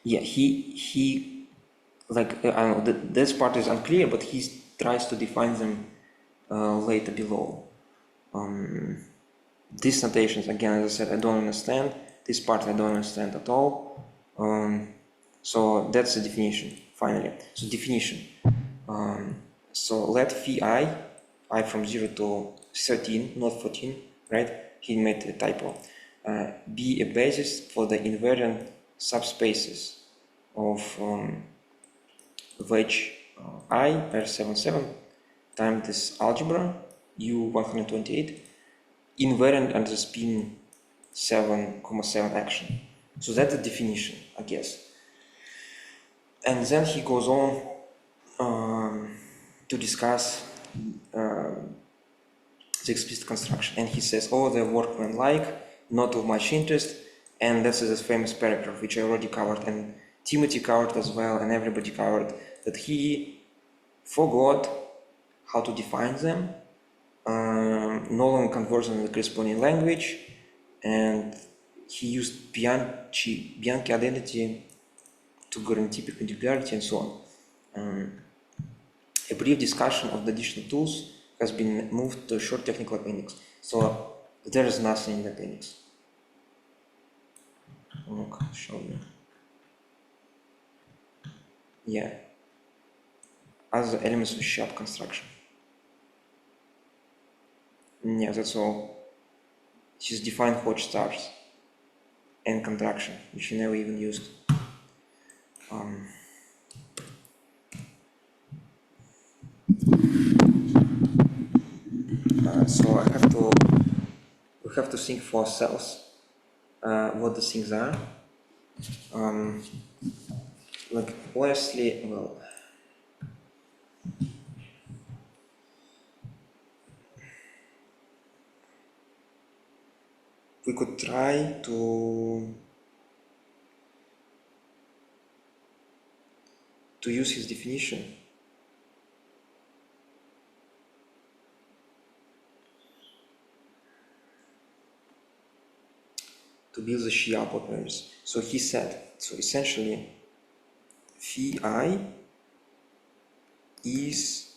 Yeah, he like, I don't know, this part is unclear, but he tries to define them later below. These notations, again, as I said, I don't understand. This part I don't understand at all. So that's the definition, finally. So definition. So let phi I from 0 to 13, not 14, right? He made a typo. Be a basis for the invariant subspaces of wedge I R77 times this algebra U128 invariant under spin 7,7 action. So that's the definition, I guess. And then he goes on to discuss the explicit construction, and he says, oh, the workmanlike, not of much interest, and this is this famous paragraph which I already covered, and Timothy covered as well, and everybody covered, that he forgot how to define them, no longer converts them in the corresponding language, and he used Bianchi identity to guarantee perpendicularity and so on. A brief discussion of the additional tools has been moved to a short technical appendix. So there is nothing in the appendix. Look, I'll show you. Yeah. Other elements of Shiab construction. Yeah, that's all. She's defined hot stars and contraction, which she never even used. So we have to think for ourselves what the things are. Like honestly, well, we could try to use his definition. To build the Shiab operators. So he said, so essentially, phi I is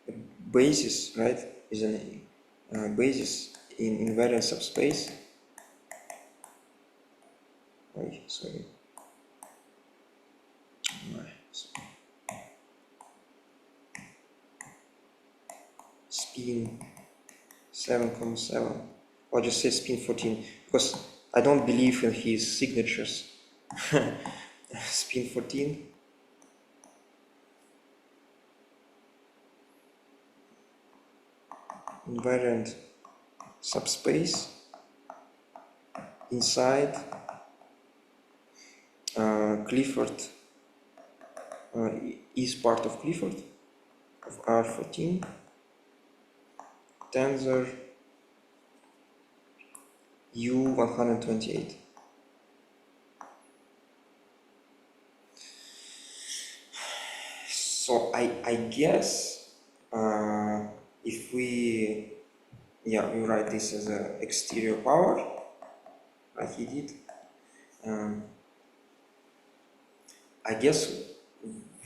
a basis, right? Is a basis in invariant subspace. Wait, sorry. Spin 7,7. Or just say spin 14 because I don't believe in his signatures. Spin 14. Invariant subspace inside Clifford is part of Clifford of R14 tensor U128. So I guess if we write this as an exterior power like he did, I guess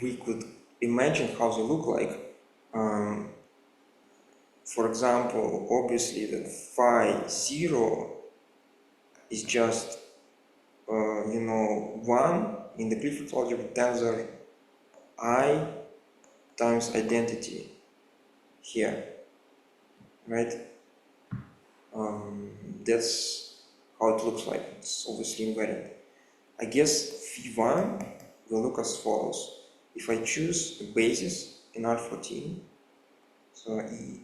we could imagine how they look like. For example, obviously the phi 0 is just 1 in the Clifford algebra tensor I times identity here, right? That's how it looks like. It's obviously invariant. I guess phi1 will look as follows. If I choose a basis in R14, so E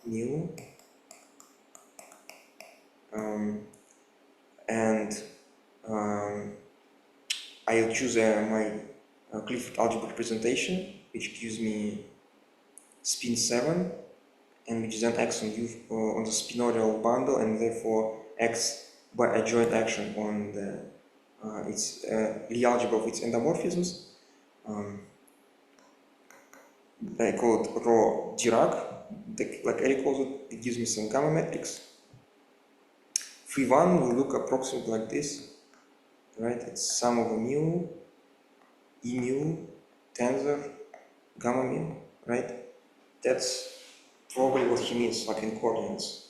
nu, and I'll choose my Clifford algebra representation, which gives me spin 7, and which then acts on on the spinorial bundle, and therefore acts by a joint action on the its Lie algebra of its endomorphisms. I call it rho Dirac, like Eric calls it. It gives me some gamma metrics. Phi1 will look approximately like this, right? It's sum of a mu, E mu, tensor, gamma mu, right? That's probably what he means, like in coordinates.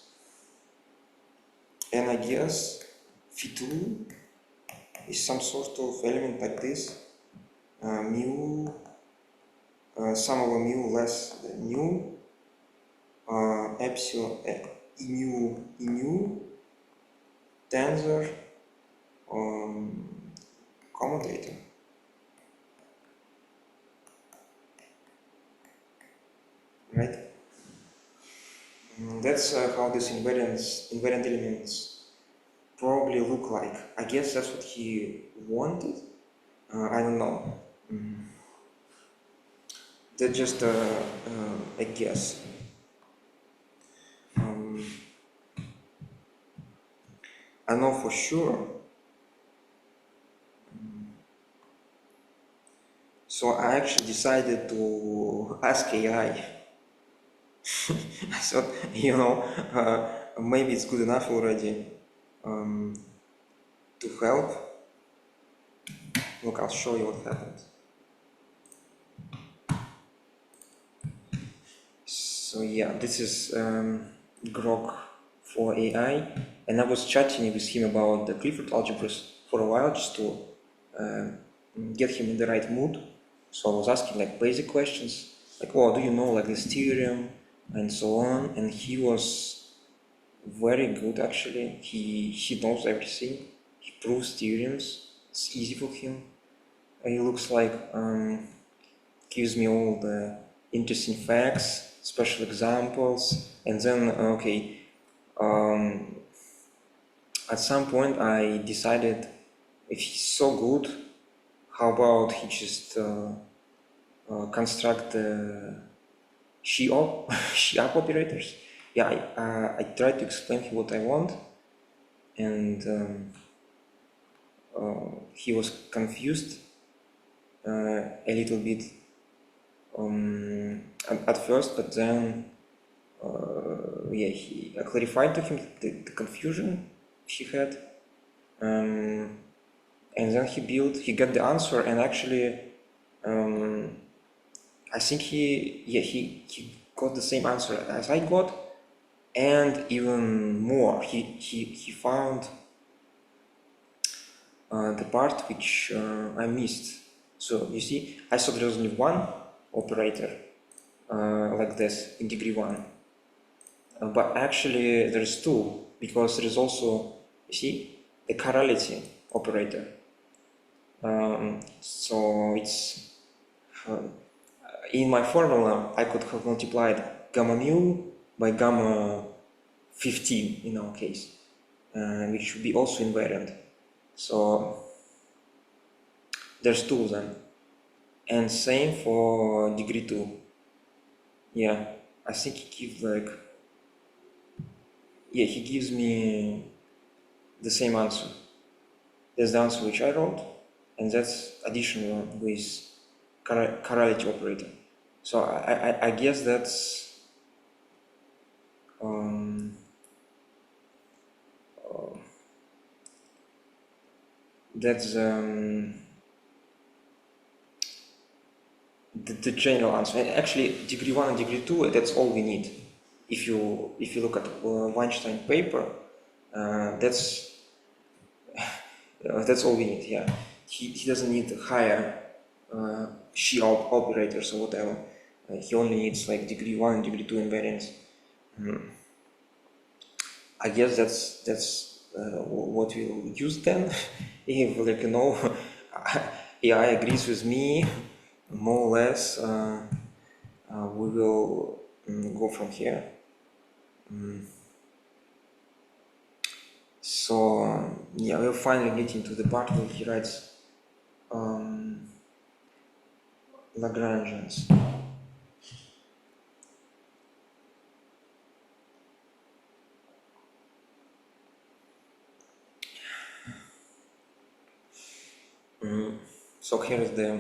And I guess phi2 is some sort of element like this, mu, sum of a mu less than nu, epsilon, E mu, tensor, commutator. Right? That's how these invariant elements probably look like. I guess that's what he wanted. I don't know. That's just a guess. I know for sure. So I actually decided to ask AI. I thought, maybe it's good enough already to help. Look, I'll show you what happened. So yeah, this is Grok for AI, and I was chatting with him about the Clifford algebras for a while just to get him in the right mood. So I was asking like basic questions, like, oh, do you know like this theorem and so on, and he was very good actually. He knows everything. He proves theorems. It's easy for him. He looks like gives me all the interesting facts, special examples, and then at some point I decided if he's so good, how about he just construct the Shiab Shiab operators? Yeah, I tried to explain him what I want, and he was confused a little bit at first, but then I clarified to him the confusion he had, and then he got the answer, and actually I think he got the same answer as I got, and even more. He found the part which I missed. So you see, I thought there was only one operator like this in degree 1, but actually there's two, because there is also, you see, the chirality operator. So it's in my formula I could have multiplied gamma mu by gamma 15 in our case, which should be also invariant. So there's two of them, and same for degree 2. Yeah, I think he gives he gives me the same answer. That's the answer which I wrote, and that's additional with chirality operator. So I guess that's the general answer. And actually, degree 1 and degree 2, that's all we need. If you look at Weinstein paper, that's all we need. Yeah, he doesn't need higher Shiab operators or whatever. He only needs like degree 1 and degree 2 invariants. I guess that's what we'll use then. If AI agrees with me, more or less, we will go from here. So yeah, we'll finally get into the part where he writes Lagrangians. So here is the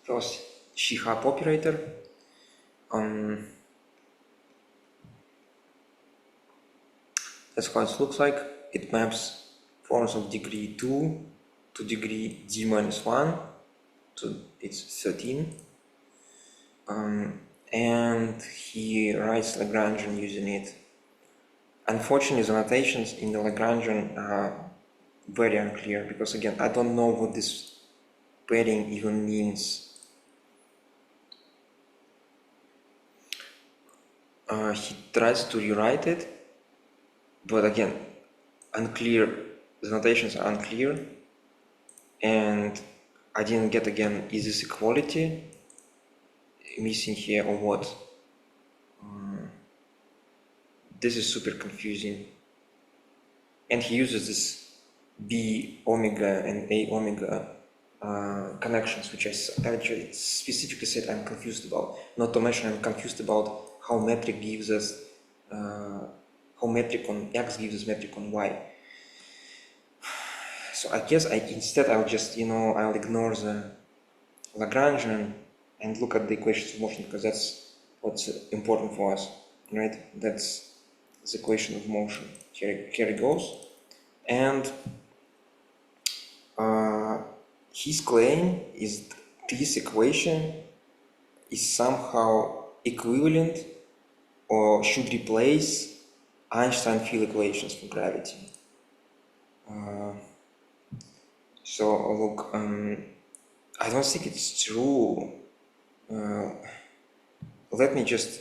first Shiab operator. That's how it looks like. It maps forms of degree 2 to degree d minus 1, so it's 13. And he writes Lagrangian using it. Unfortunately, the notations in the Lagrangian are very unclear, because again, I don't know what this pairing even means. He tries to rewrite it, but again, unclear. The notations are unclear, and I didn't get again, is this equality missing here or what? This is super confusing. And he uses this B omega and A omega connections, which I actually specifically said I'm confused about. Not to mention I'm confused about how metric gives us, how metric on X gives us metric on Y. So I guess instead I'll just, I'll ignore the Lagrangian and look at the equations of motion, because that's what's important for us, right? That's the equation of motion. Here it goes. And his claim is this equation is somehow equivalent or should replace Einstein field equations for gravity. So look, I don't think it's true. Let me just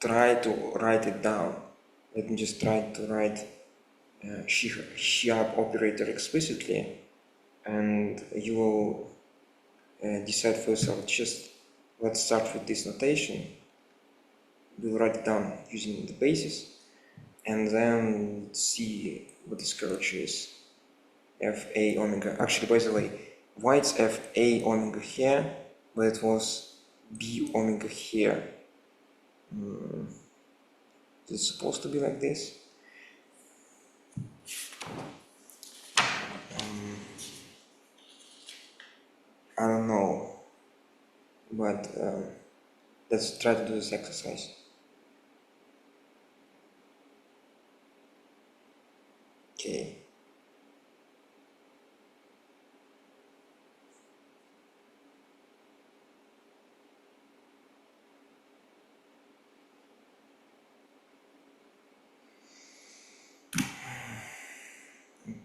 try to write it down. Let me just try to write Shiab operator explicitly, and you will decide for yourself. Just let's start with this notation. We'll write it down using the basis, and then see what this curvature is. Fa omega. Actually, by the way, why it's Fa omega here, but it was B omega here? Is it supposed to be like this? I don't know, but let's try to do this exercise. Okay.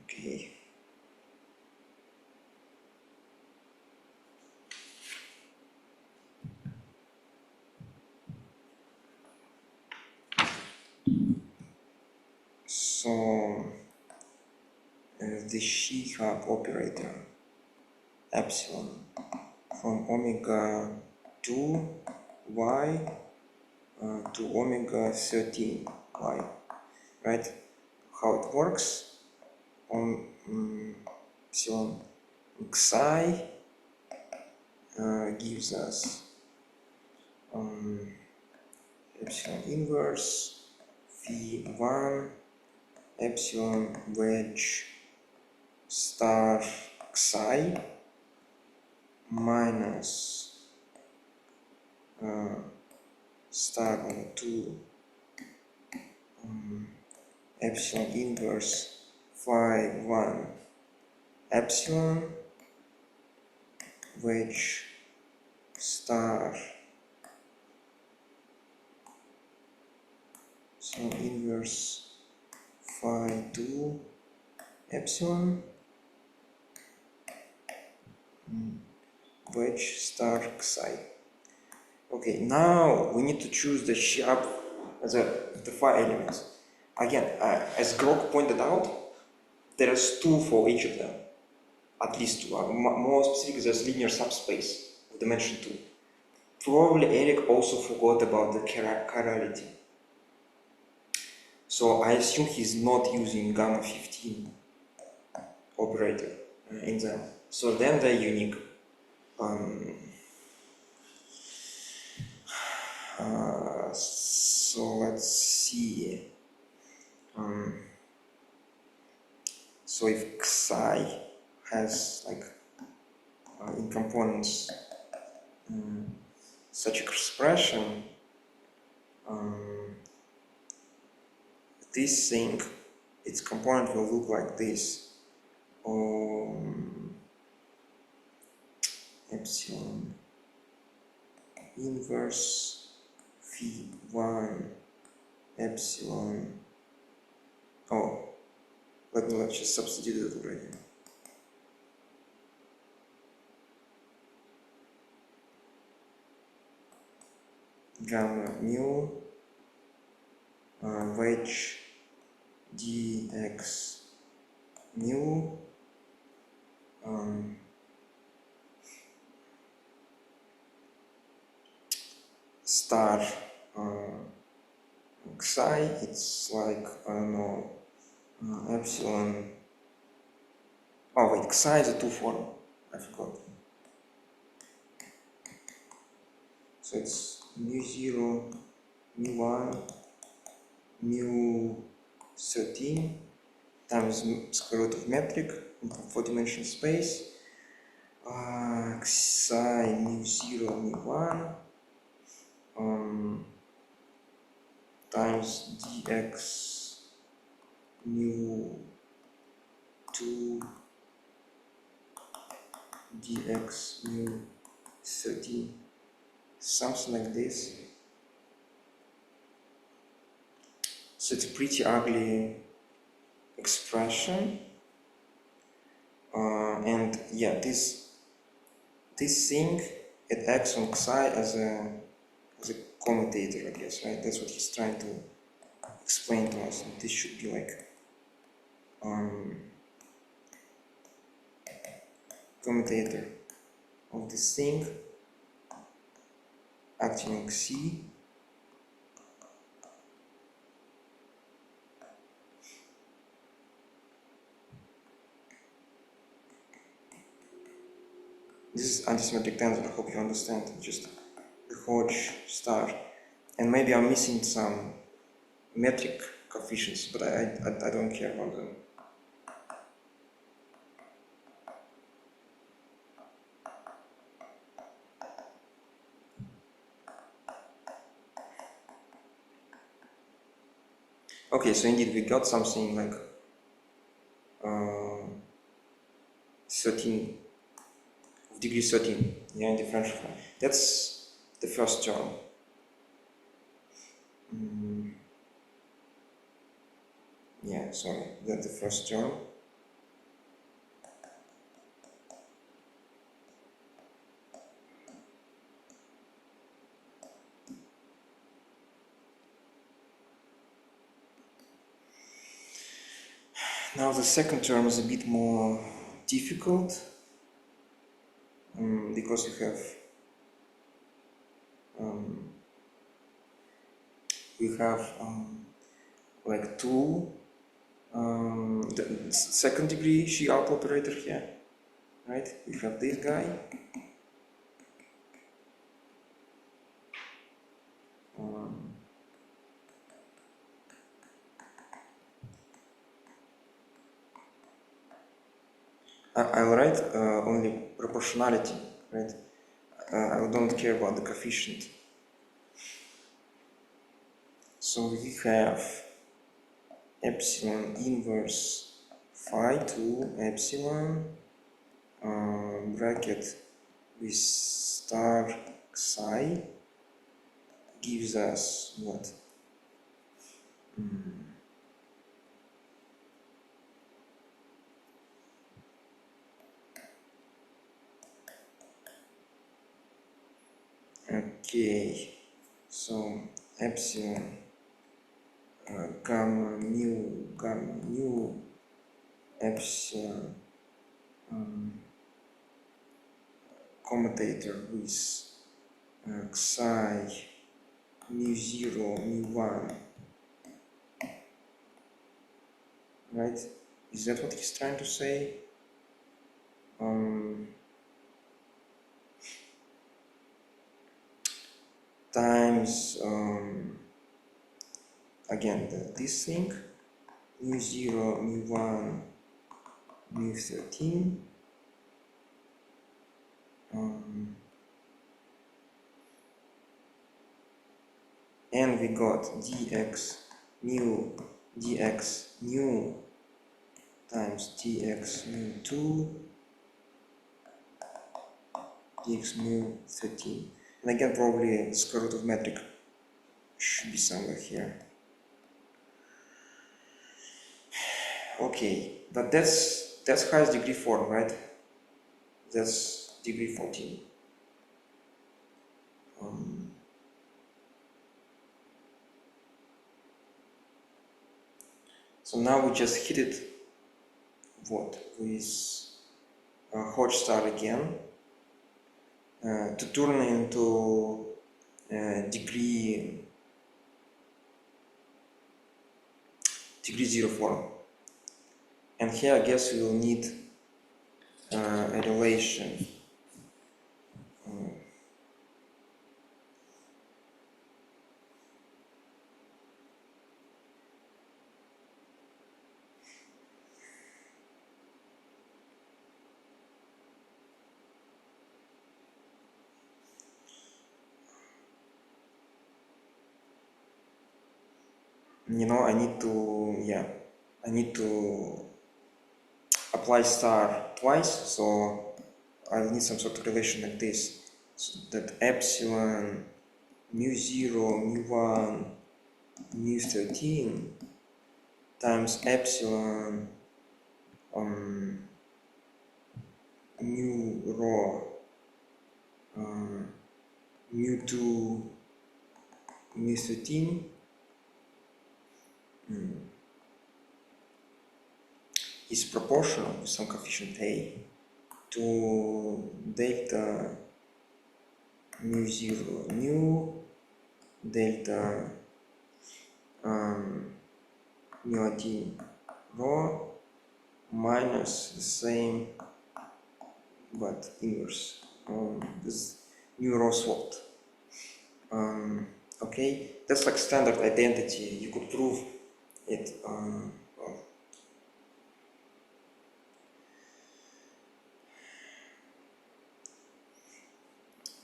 Okay. So the Shiab operator epsilon from omega 2 y to omega 13 y, right? How it works on epsilon xi gives us epsilon inverse v1 epsilon wedge star xi minus star on 2 epsilon inverse phi 1 epsilon wedge star epsilon inverse phi 2 epsilon wedge star xi. Okay, now we need to choose the Shiab as the phi elements. Again, as Grok pointed out, there is 2 for each of them, at least 2. More specific, there's linear subspace of dimension 2. Probably Eric also forgot about the chirality. So I assume he's not using gamma 15 operator in them. So then they're unique. So let's see. So if Xi has like in components such expression, this thing, its component will look like this. Epsilon inverse v1 epsilon. Let's just substitute it already. Gamma mu wedge dx mu star xi, it's like, I don't know, epsilon. Oh wait, xi is a 2 form, I forgot. So it's mu0, mu1, mu13 times square root of metric 4-dimensional space. Psi mu0 mu1 times dx mu2 dx mu13, something like this. So it's a pretty ugly expression, and yeah, this thing, it acts on psi as a commutator, I guess, right? That's what he's trying to explain to us. This should be like commutator of this thing acting on xi. This is antisymmetric tensor, I hope you understand, just the Hodge star. And maybe I'm missing some metric coefficients, but I don't care about them. Okay, so indeed we got something like 13, of degree 13, yeah, in differential form. That's the first term. Yeah, sorry, that's the first term. Now the second term is a bit more difficult because we have like two the second degree Shiab operator here, right? We have this guy. I'll write only proportionality, right? I don't care about the coefficient. So we have epsilon inverse phi to epsilon bracket with star psi gives us what? Okay, so epsilon gamma mu epsilon commutator with psi mu0 mu1, right? Is that what he's trying to say? Times again this thing mu0 mu1 mu13 and we got dx mu times dx mu2 dx mu13, and again probably square root of metric should be somewhere here. Okay, but that's highest degree form, right? That's degree 14. So now we just hit it what with Hodge star again to turn into degree 0 form. And here I guess we will need a relation. you know, I need to apply star twice, so I'll need some sort of relation like this, so that epsilon mu0 mu1 mu13 times epsilon mu rho mu2 mu13 is proportional with some coefficient a to delta mu0 mu delta mu1 rho minus the same but inverse this mu rho swapped. Okay, that's like standard identity. You could prove it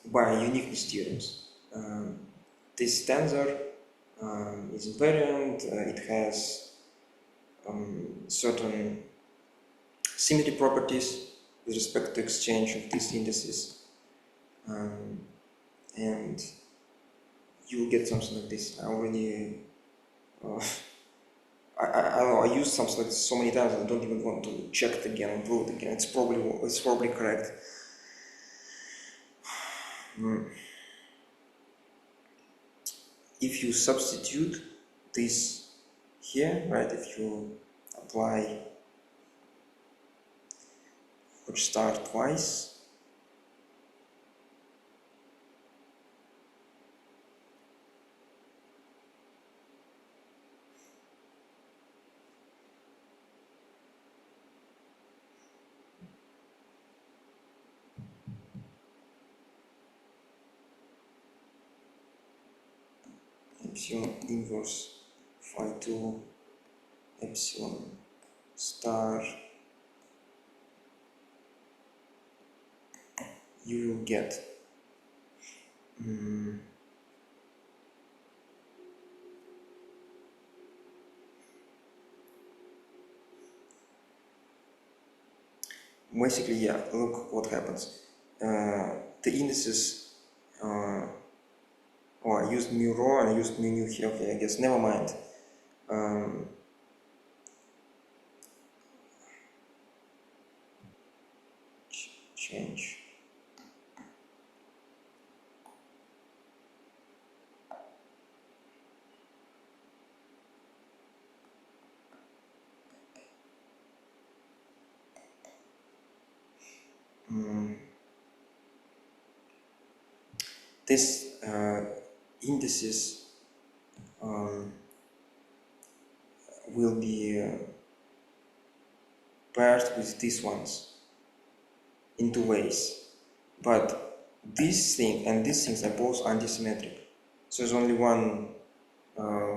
by uniqueness theorems. This tensor is invariant. It has certain symmetry properties with respect to exchange of these indices, and you will get something like this. I already I used something like this so many times I don't even want to check it again and prove it again. It's probably correct. If you substitute this here, right? If you apply Hodge star twice, epsilon inverse phi 2 epsilon star, you will get basically, yeah, look what happens. The indices, I used mu rho and I used mu nu here. Okay, I guess never mind. Change. This indices will be paired with these ones in two ways, but this thing and these things are both antisymmetric, so there's only one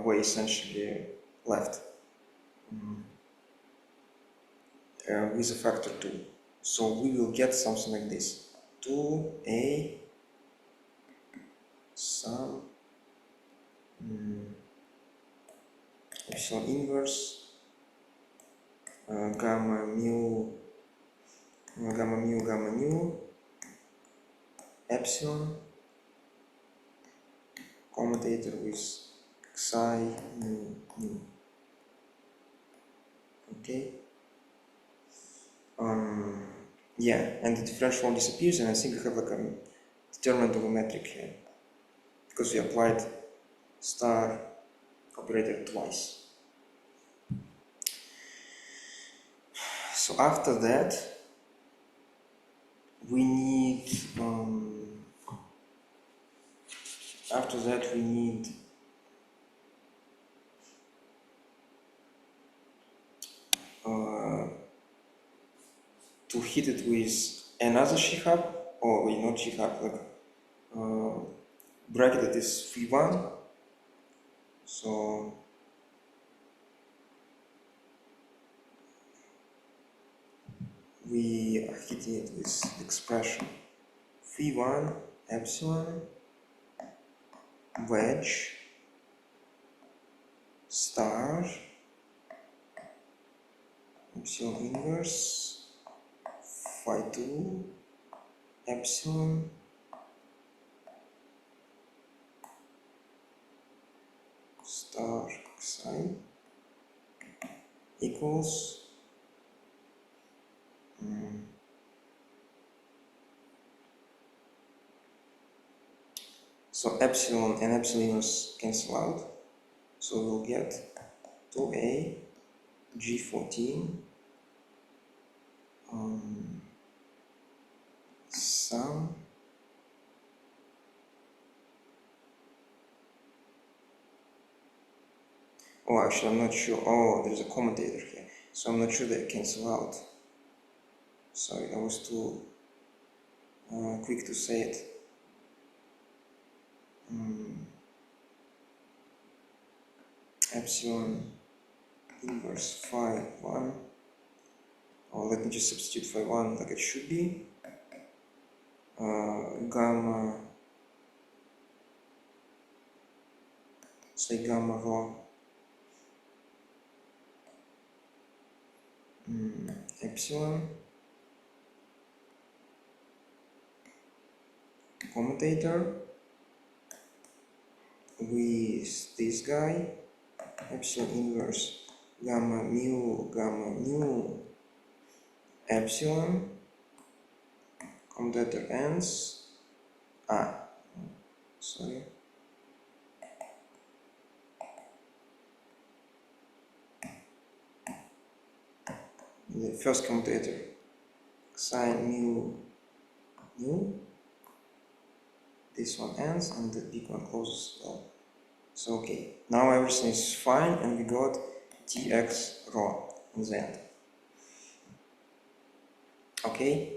way essentially left with a factor 2, so we will get something like this: 2a sum epsilon inverse gamma mu gamma nu epsilon commutator with xi mu. Okay. Yeah, and the differential form disappears, and I think we have like a determinant of a metric here because we applied star operator twice. So after that, we need to hit it with another Shiab, or not Shiab, like bracket that is phi1. So we are hitting it with the expression phi1 epsilon wedge star epsilon inverse phi 2 epsilon star psi equals so epsilon and epsilon inverse cancel out, so we'll get 2a g14 sum oh actually I'm not sure, oh there's a commutator here, so I'm not sure they cancel out. Sorry, I was too quick to say it. Epsilon inverse phi 1, or let me just substitute phi 1 like it should be, gamma, say gamma rho epsilon commutator with this guy epsilon inverse gamma mu epsilon commutator ends sorry, the first commutator sine mu, this one ends and the big one closes well. So okay, now everything is fine and we got dx rho in the end. Okay.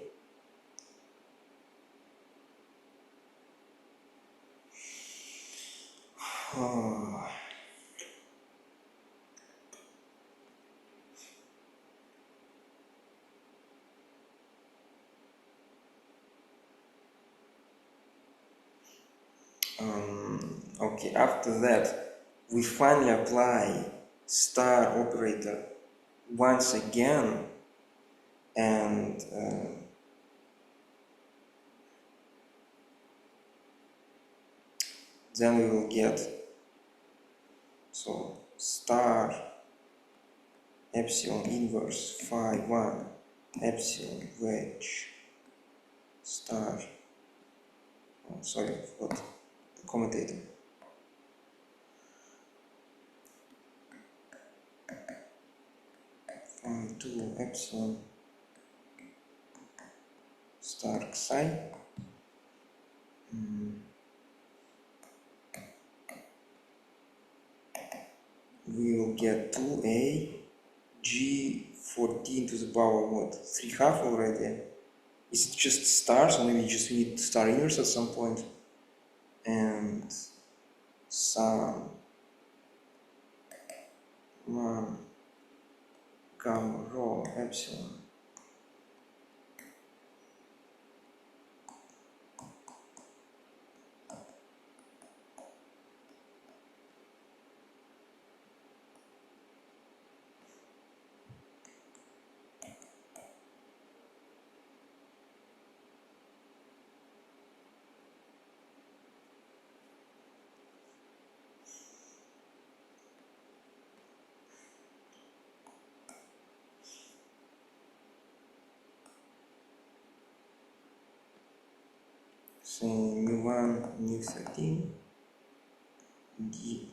Okay, after that we finally apply star operator once again, and then we will get so star epsilon inverse phi 1 epsilon wedge star, oh, sorry, I forgot the commutator, phi 2 epsilon star psi we will get 2a g14 to the power what, 3/2 already. Is it just stars, or maybe you just need star inverse at some point? And sum 1 gamma rho epsilon say mu1 mu13 d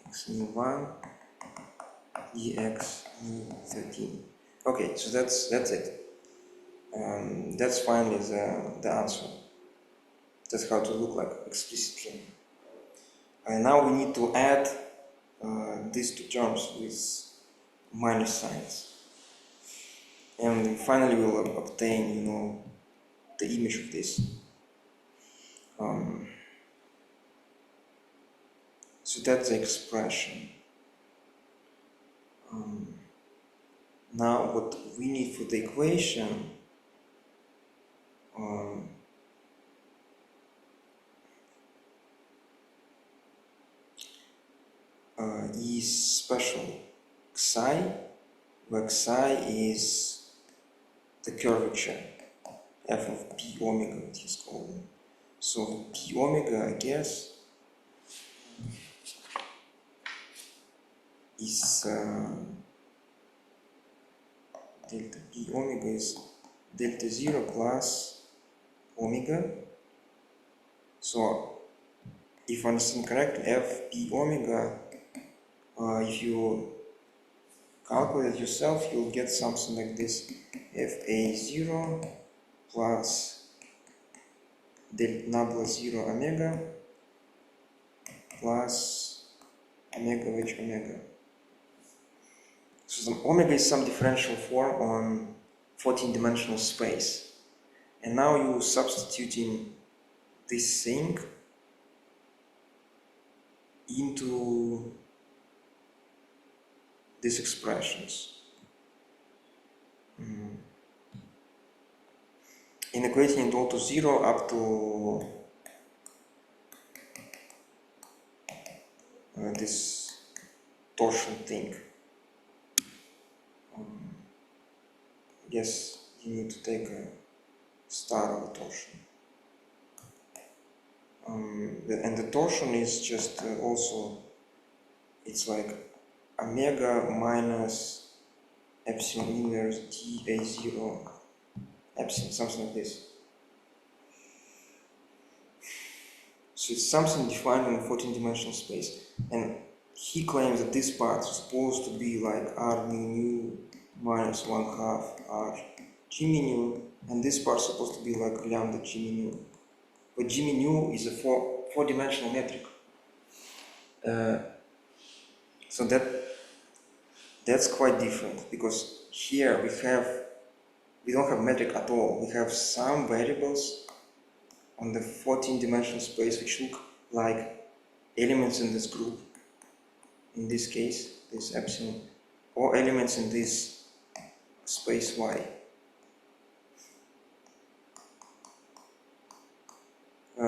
x mu1 dx mu13. Okay, so that's it. That's finally the answer. That's how to look like explicitly. And now we need to add these two terms with minus signs. And finally we'll obtain, you know, the image of this. So that's the expression. Now what we need for the equation, is special psi, where psi is the curvature f of p omega, it is called. So p omega, I guess, is delta p omega is delta 0 plus omega. So if I understand correctly, f p omega, if you calculate it yourself, you'll get something like this: fa0 plus delta nabla 0 omega plus omega h omega. So the omega is some differential form on 14-dimensional space. And now you're substituting this thing into these expressions. Integrating it all to 0 up to this torsion thing. I guess you need to take a star of a torsion. And the torsion is just also, it's like omega minus epsilon inverse dA0 epsilon, something like this. So it's something defined in 14-dimensional space. And he claims that this part is supposed to be like r mu nu minus 1/2 r g mu nu, and this part is supposed to be like lambda g mu nu. But g mu nu is a four-dimensional metric. So that's quite different, because here we don't have metric at all. We have some variables on the 14-dimensional space which look like elements in this group, in this case, this epsilon, or elements in this space Y.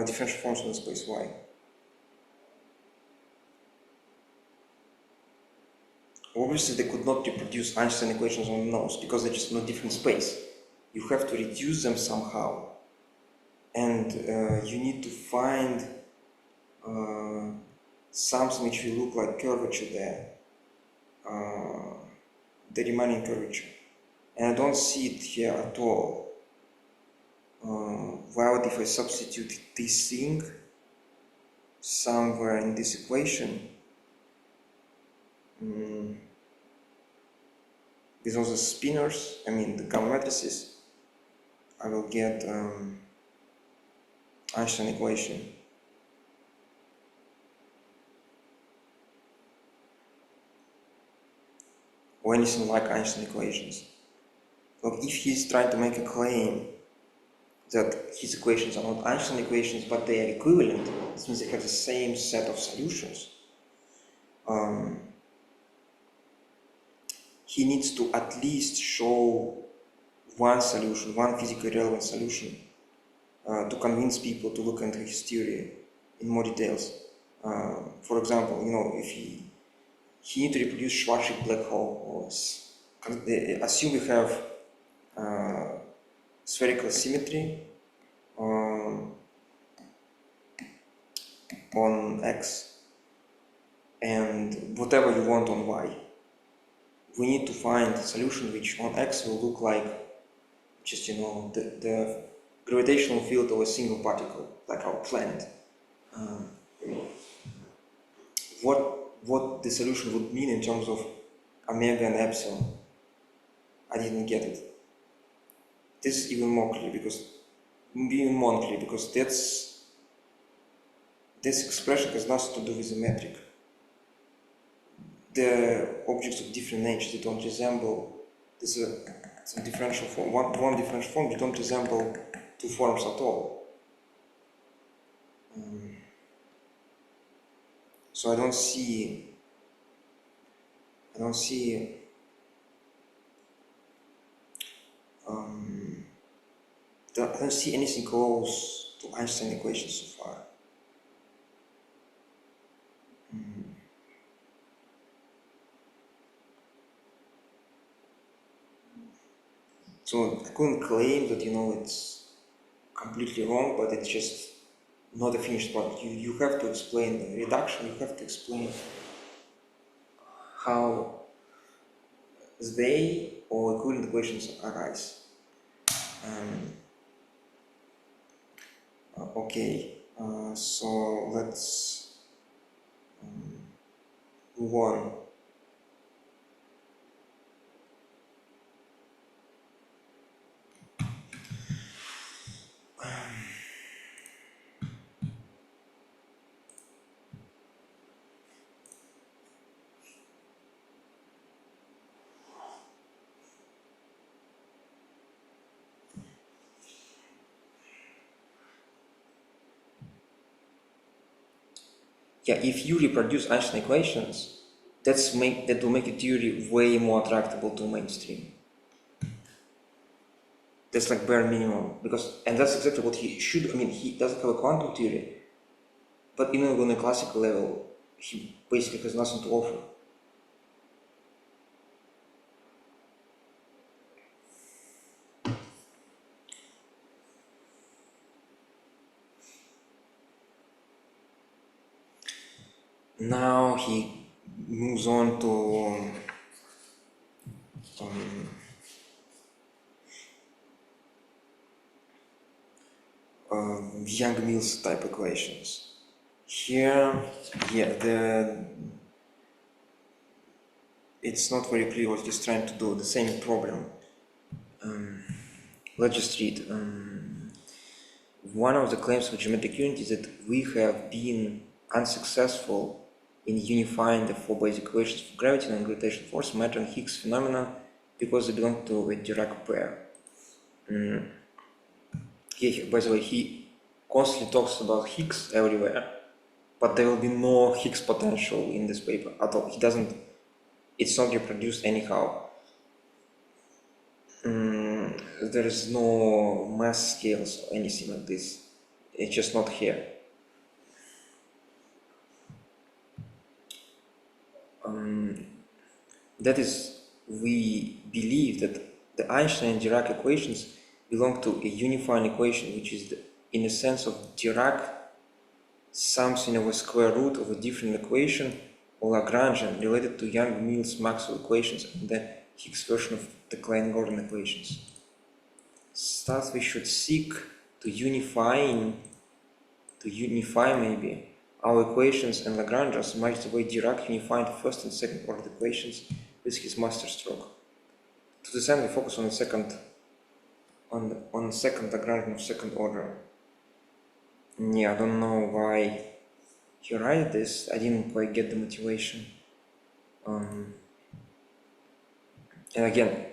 Differential forms in the space Y. Obviously, they could not reproduce Einstein equations on those because they're just in a different space. You have to reduce them somehow. And you need to find something which will look like curvature there, the remaining curvature. And I don't see it here at all. Why would if I substitute this thing somewhere in this equation, with all the spinors, I mean the gamma matrices, I will get Einstein equation. Or anything like Einstein equations. Look, if he's trying to make a claim that his equations are not Einstein equations but they are equivalent, this means they have the same set of solutions. He needs to at least show one solution, one physically relevant solution, to convince people to look into his theory in more details. For example, if he need to reproduce Schwarzschild black hole, or assume we have spherical symmetry on X and whatever you want on Y. We need to find a solution which on X will look like just the gravitational field of a single particle, like our planet. What the solution would mean in terms of omega and epsilon, I didn't get it. This is even more clear because this expression has nothing to do with the metric. The objects of different natures, they don't resemble. This is a differential form. One differential form, they don't resemble two forms at all. So I don't see anything close to Einstein equations so far. So I couldn't claim that, it's completely wrong, but it's just not a finished product. You have to explain the reduction, you have to explain how they or equivalent equations arise. Okay, so let's move on. Yeah, if you reproduce Einstein equations, that will make your theory way more attractable to mainstream. That's like bare minimum, and that's exactly what he should. I mean, he doesn't have a quantum theory, but even on a classical level, he basically has nothing to offer. Now he moves on to Young-Mills type equations. Here, yeah, it's not very clear what he's trying to do. The same problem. Let's just read. One of the claims of geometric unity is that we have been unsuccessful in unifying the four basic equations for gravity and gravitational force, matter, and Higgs phenomena because they belong to a Dirac pair. By the way, he constantly talks about Higgs everywhere, but there will be no Higgs potential in this paper at all. It's not reproduced anyhow. There is no mass scales or anything like this. It's just not here. That is, we believe that the Einstein and Dirac equations belong to a unifying equation, which is, in a sense of Dirac, something of a square root of a different equation, or Lagrangian, related to Young-Mills Maxwell equations and the Higgs version of the Klein-Gordon equations. Thus, we should seek to unify maybe our equations and Lagrangians much the way Dirac unified first and second order equations with his masterstroke. To this end, we focus on the second Lagrangian of second order. Yeah, I don't know why he wrote this. I didn't quite get the motivation. And again,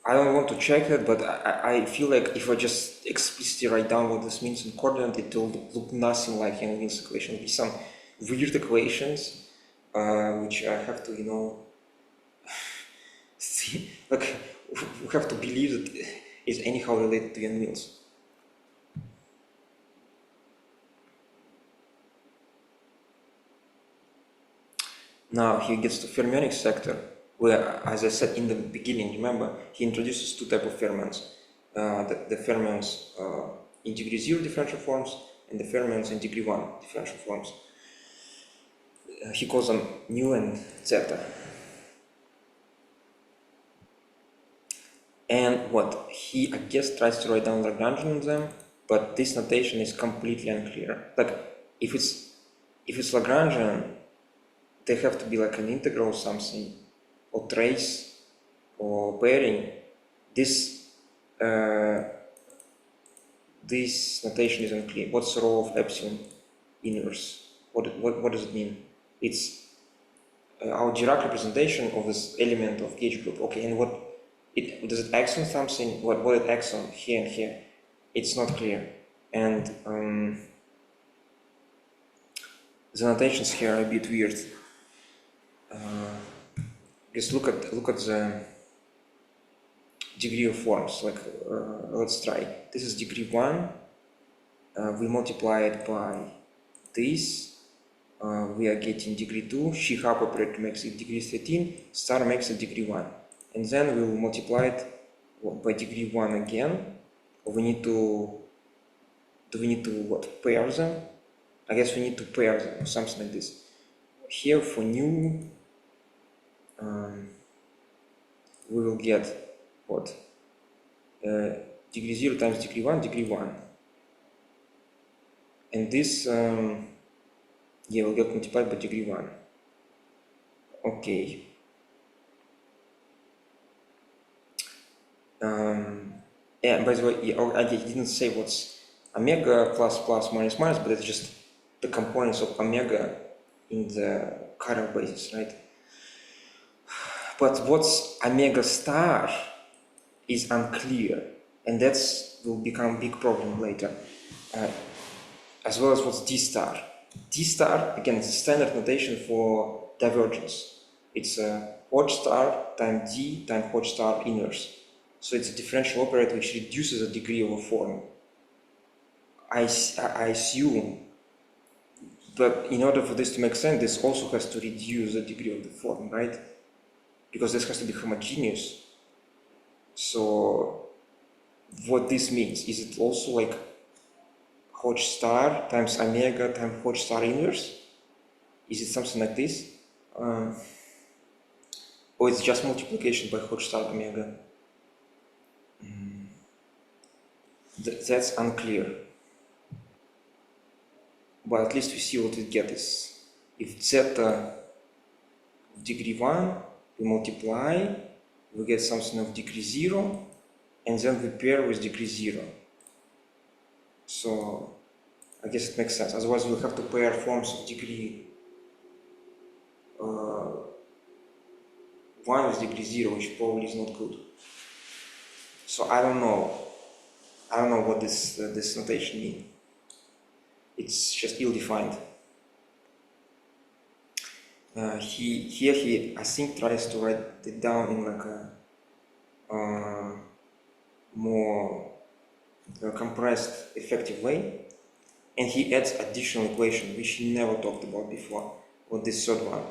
I don't want to check it, but I feel like if I just explicitly write down what this means in coordinate, it will look nothing like Young-Mills equation. It'll be some weird equations, which I have to, see, like, we have to believe that it's anyhow related to Young-Mills. Now he gets to fermionic sector, where, as I said in the beginning, remember, he introduces two types of fermions. The fermions in degree 0 differential forms and the fermions in degree 1 differential forms. He calls them nu and zeta. And what he, I guess, tries to write down Lagrangian in them, but this notation is completely unclear. Like, if it's Lagrangian, they have to be like an integral or something, or trace, or pairing. This notation is unclear. What's the role of epsilon inverse? What does it mean? It's our Dirac representation of this element of gauge group. Okay, and does it act on something? What it acts on here and here? It's not clear, and the notations here are a bit weird. Just look at the degree of forms. Like, let's try. This is degree 1. We multiply it by this. We are getting degree 2. Shiab operator makes it degree 13. Star makes it degree 1. And then we will multiply it by degree 1 again, or we need to, do we need to what, pair them? I guess we need to pair them or something like this. Here for new, we will get what? Degree 0 times degree 1, and this, yeah, will get multiplied by degree 1. Okay. Yeah, by the way, yeah, I didn't say what's omega plus plus minus minus, but it's just the components of omega in the chiral basis, right? But what's omega star is unclear, and that's will become a big problem later, as well as what's d star. D star, again, is a standard notation for divergence. It's a Hodge star times d times Hodge star inverse. So it's a differential operator which reduces the degree of a form. I assume, but in order for this to make sense, this also has to reduce the degree of the form, right? Because this has to be homogeneous. So what this means, is it also like Hodge star times omega times Hodge star inverse? Is it something like this? Or it's just multiplication by Hodge star omega? That's unclear. But at least we see what we get is, if zeta of degree 1, we multiply, we get something of degree 0, and then we pair with degree 0. So I guess it makes sense. Otherwise we'll have to pair forms of degree 1 with degree 0, which probably is not good. So I don't know what this notation means. It's just ill-defined. He I think tries to write it down in like a more compressed, effective way, and he adds additional equation which he never talked about before. With this third one,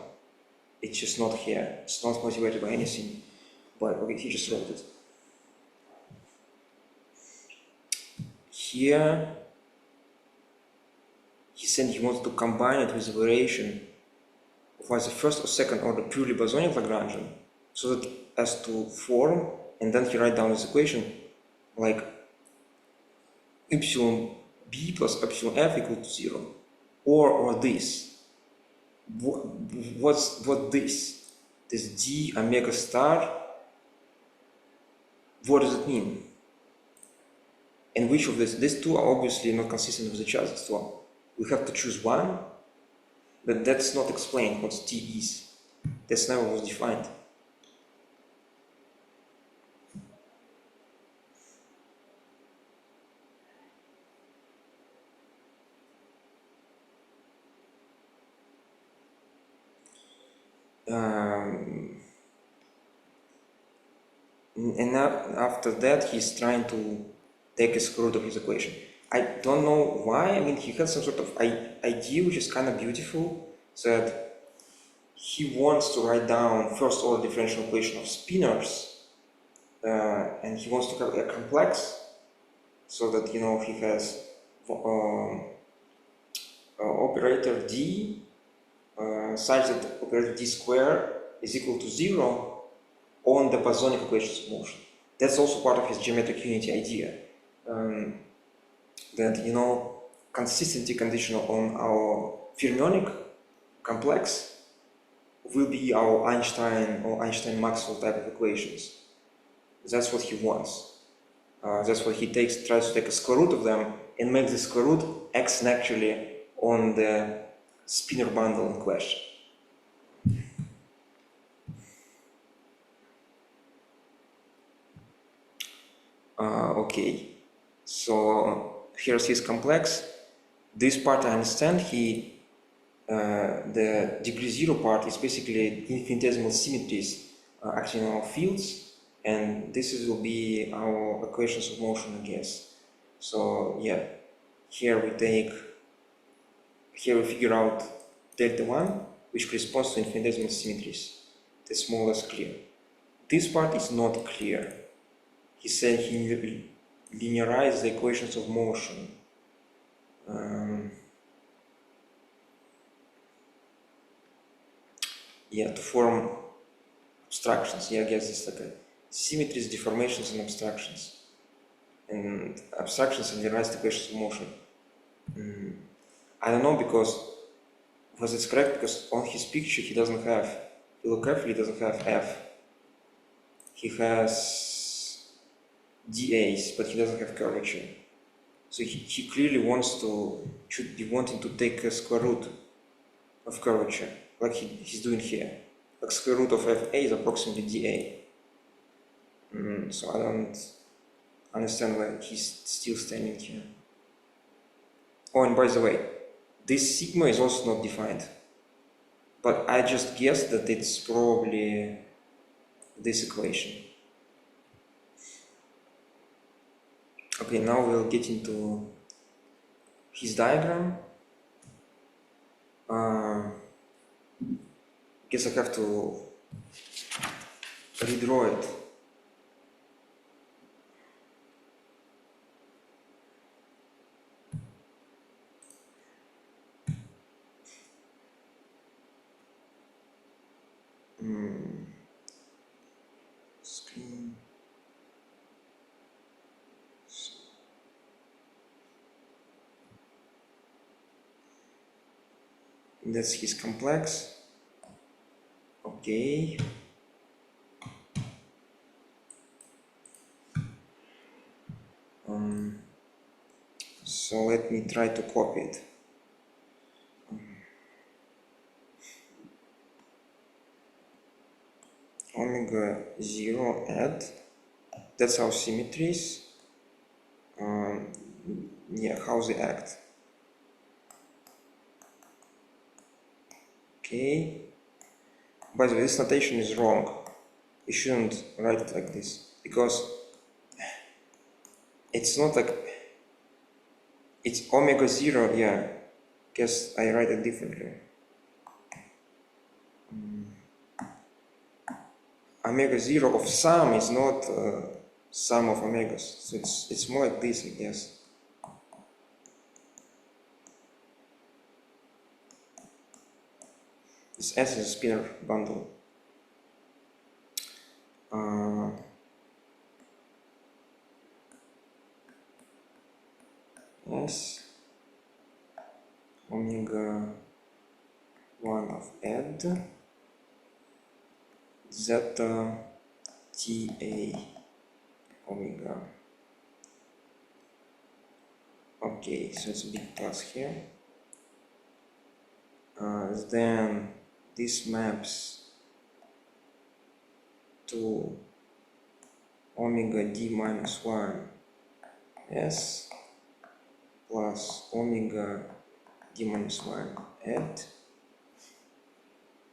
it's just not here. It's not motivated by anything, but okay, he just wrote it. Here, he said he wants to combine it with a variation of either first or second order purely bosonic Lagrangian, so that as to form, and then he write down this equation like epsilon b plus epsilon f equal to 0, or this. What this d omega star, what does it mean? And which of these two are obviously not consistent with each other, so we have to choose one, but that's not explained what t is. That's never was defined. And now, after that, he's trying to take a square root of his equation. I don't know why. I mean, he had some sort of idea which is kind of beautiful, that he wants to write down first order differential equation of spinors, and he wants to have a complex, so that, you know, he has operator d such that operator d square is equal to 0 on the bosonic equations of motion. That's also part of his geometric unity idea, that, you know, consistency conditional on our fermionic complex will be our Einstein or Einstein-Maxwell type of equations. That's what he wants. That's what he tries to take a square root of them and make the square root x naturally on the spinor bundle in question. Okay, so here's his complex. This part I understand. The degree 0 part is basically infinitesimal symmetries acting on our fields, and this will be our equations of motion, I guess. So yeah, here we figure out delta 1, which corresponds to infinitesimal symmetries. That's more or less clear. This part is not clear. he said he linearized the equations of motion. Yeah, to form abstractions. Yeah, I guess it's like a symmetries, deformations, and abstractions. And abstractions linearized equations of motion. I don't know because it's correct, because on his picture he doesn't have, if you look carefully, he doesn't have F. He has dAs, but he doesn't have curvature. So he clearly should be wanting to take a square root of curvature, like he's doing here. Like square root of FA is approximately dA. So I don't understand why he's still standing here. Oh, and by the way, this sigma is also not defined. But I just guessed that it's probably this equation. Okay, now we'll get into his diagram. Guess I have to redraw it. Screen. That's his complex. Okay. So let me try to copy it. Omega 0 add. That's how symmetries. Yeah, how they act. Okay. By the way, this notation is wrong. You shouldn't write it like this, because it's not like, it's omega 0, yeah. Guess I write it differently. Omega 0 of sum is not sum of omegas, so it's more like this, I guess. This S is a spinor bundle. S omega 1 of add zeta ta omega. Okay, so it's a big plus here. Then this maps to omega d minus 1 s plus omega d minus 1 add.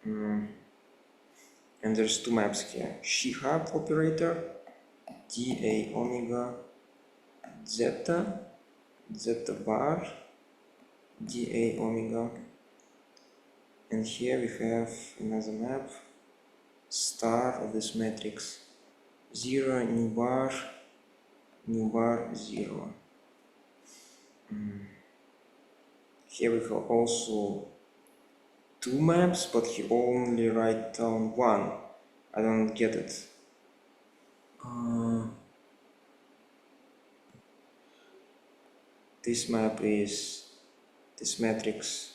And there's two maps here. Shiab operator, dA omega zeta bar dA omega. And here we have another map, star of this matrix, 0 new bar 0. Here we have also two maps, but he only write down one. I don't get it. This map is this matrix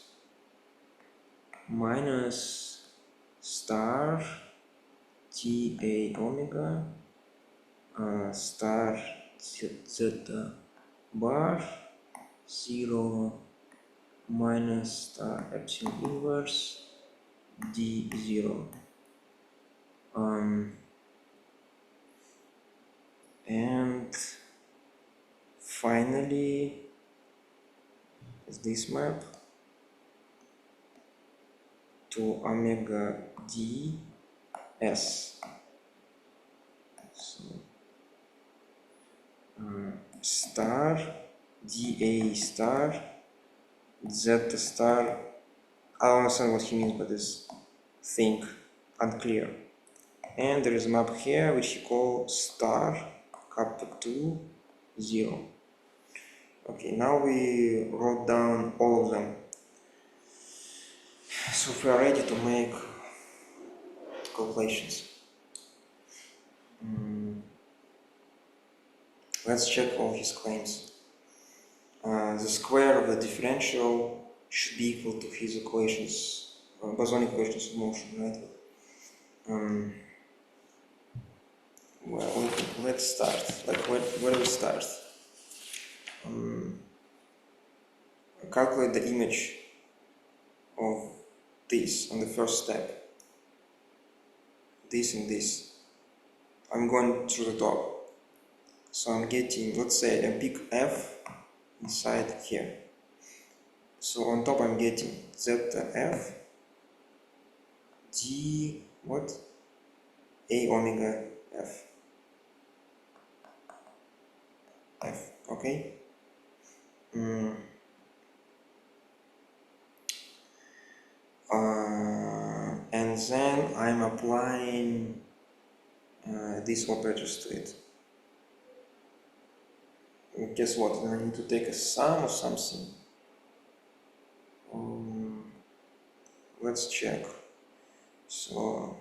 minus star ta omega star zeta bar 0 minus star epsilon inverse d0. And finally is this map to omega d s. So star dA star zeta star. I don't understand what he means by this thing, unclear. And there is a map here which he calls star kappa 2, 0. Okay, now we wrote down all of them. So we are ready to make calculations. Let's check all his claims. The square of the differential should be equal to his equations, bosonic equations of motion, right? Well, let's start. Like, where do we start? Calculate the image of this on the first step. This and this. I'm going through the top. So I'm getting, let's say, a big F inside here. So on top I'm getting zeta F d what? A omega F. F, okay? And then I'm applying these operators to it. And guess what? I need to take a sum of something. Let's check. So,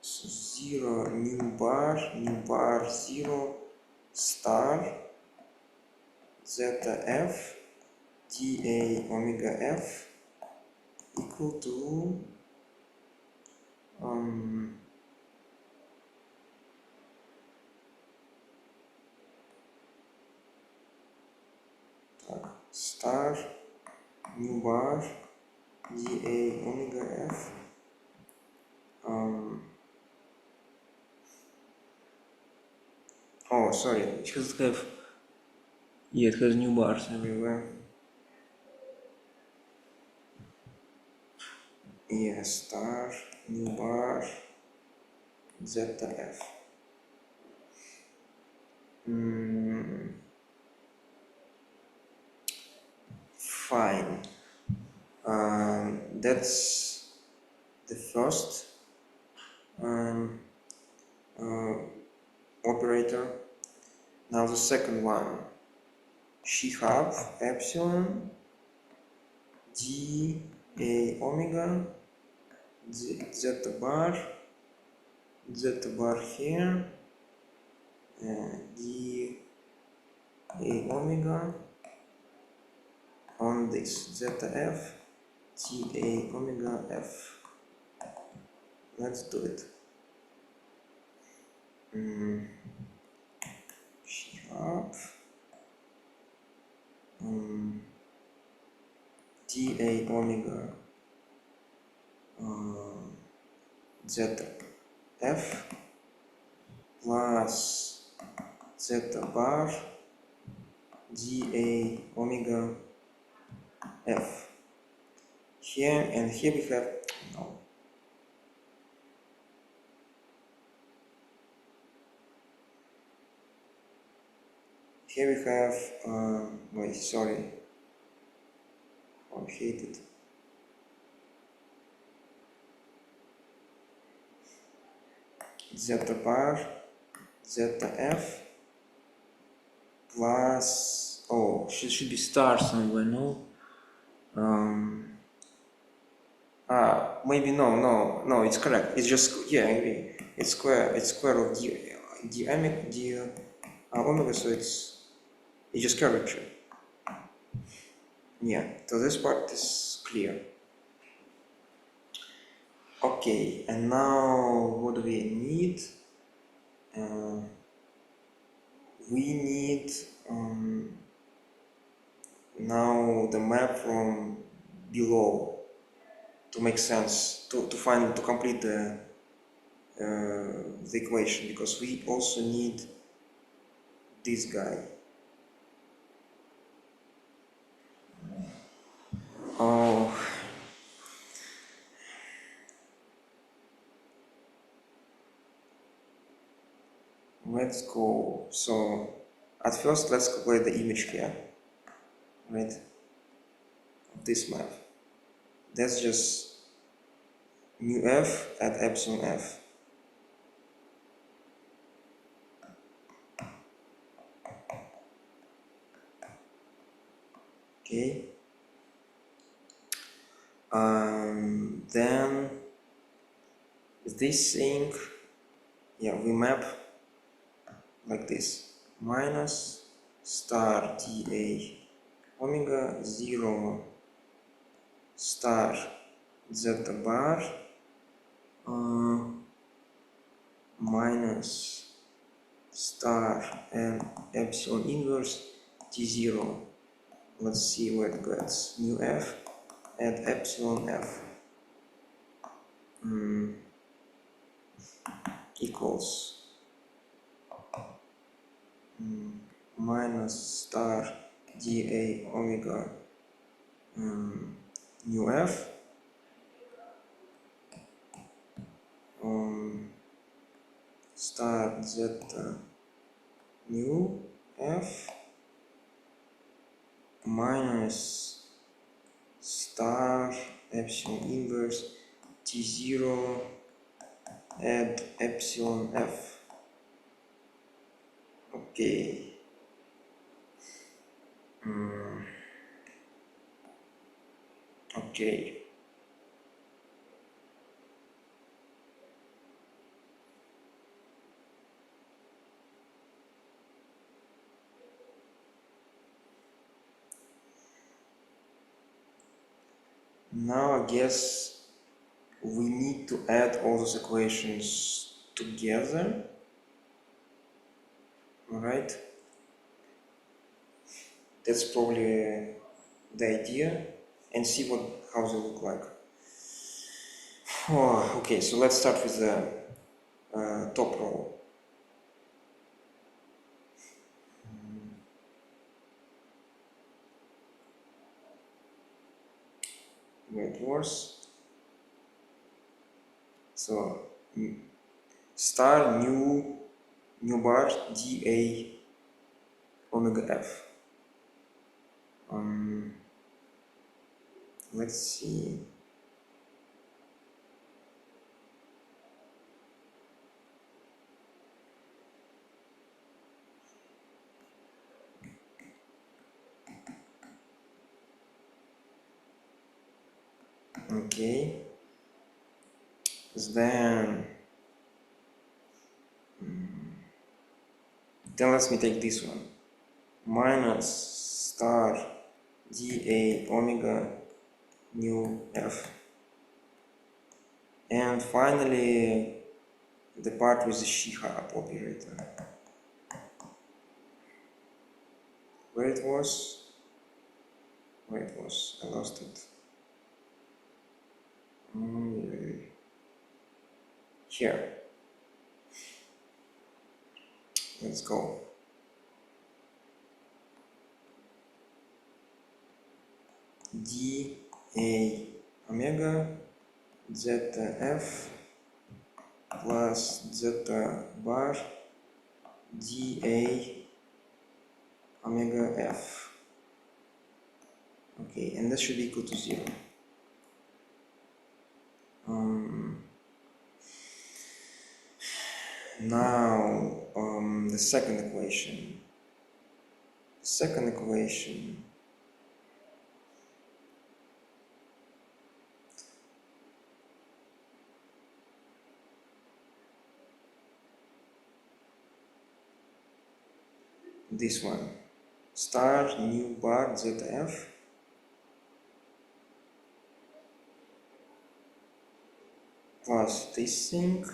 so 0 new bar 0 star zeta F dA omega F equal to star new bar dA omega F oh sorry, it has to have, yeah, it has new bars everywhere. Yeah, star new bar zeta F. Fine. That's the first operator. Now the second one, Shiab epsilon d a omega zeta bar here d a omega on this zeta F d a omega F. Let's do it. Shiab dA omega zeta F plus zeta bar dA omega F. Here and here we have, no. Here we have, wait, sorry, I hate it. Zeta bar, zeta F plus, oh, should be star somewhere, no? Maybe no, it's correct. It's just, yeah, I agree. It's square of d omega, so it's just curvature. Yeah, so this part is clear. Okay, and now what do we need? We need now the map from below to make sense, to complete the equation, because we also need this guy. Oh, let's go. So at first let's calculate the image here, right, of this map. That's just mu f at epsilon f. Okay. Then this thing, yeah, we map like this: minus star dA omega 0 star zeta bar minus star and epsilon inverse t0. Let's see what it gets. Mu f at epsilon f equals minus star dA omega mu f star zeta mu f minus star epsilon inverse t0 at epsilon f. Okay. Okay. Now I guess we need to add all those equations together. Alright. That's probably the idea, and see how they look like. Oh, okay, so let's start with the top row. Where it was. So star mu bar dA omega f. Let's see. Okay. Then let me take this one. Minus star dA omega mu f. And finally, the part with the Shiab operator. Where it was? I lost it. Here. Let's go. dA omega zeta f plus zeta bar dA omega f. Okay, and that should be equal to 0. Now the second equation. This one, star mu bar zeta f plus this thing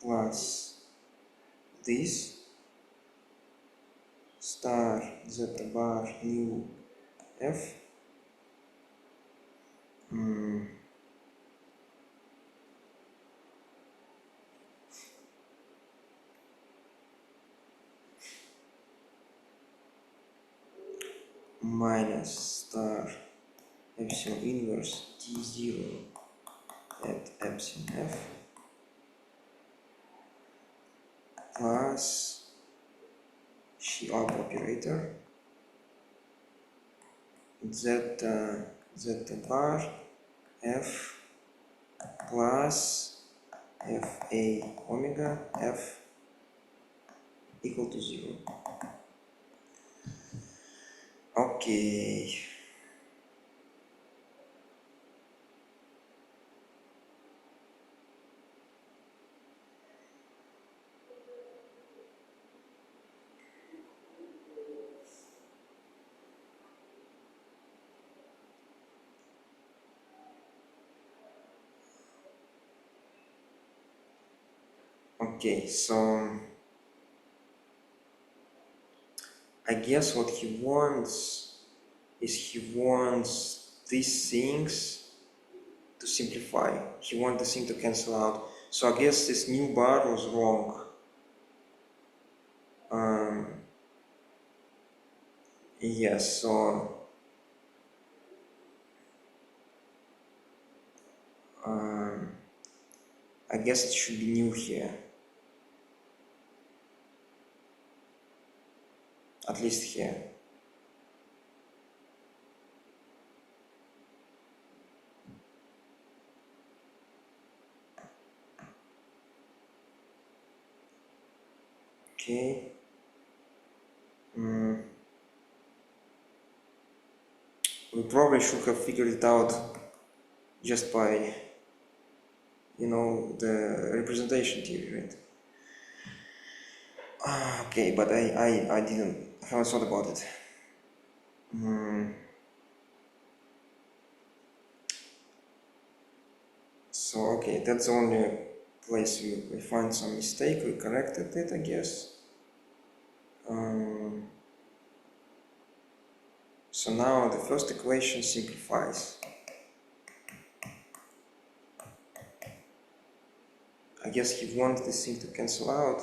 plus this star zeta bar mu f minus star epsilon inverse t0 at epsilon f plus Shiab operator zeta bar f plus fa omega f equal to 0. Okay. Okay, so I guess what he wants is he wants these things to simplify. He wants the thing to cancel out. So I guess this new bar was wrong. Yes, so I guess it should be new here. At least here. Okay. We probably should have figured it out just by, you know, the representation theory, right? Okay, but I haven't thought about it. So, okay, that's the only place we find some mistake. We corrected it, I guess. So now the first equation simplifies. I guess he wants this thing to cancel out.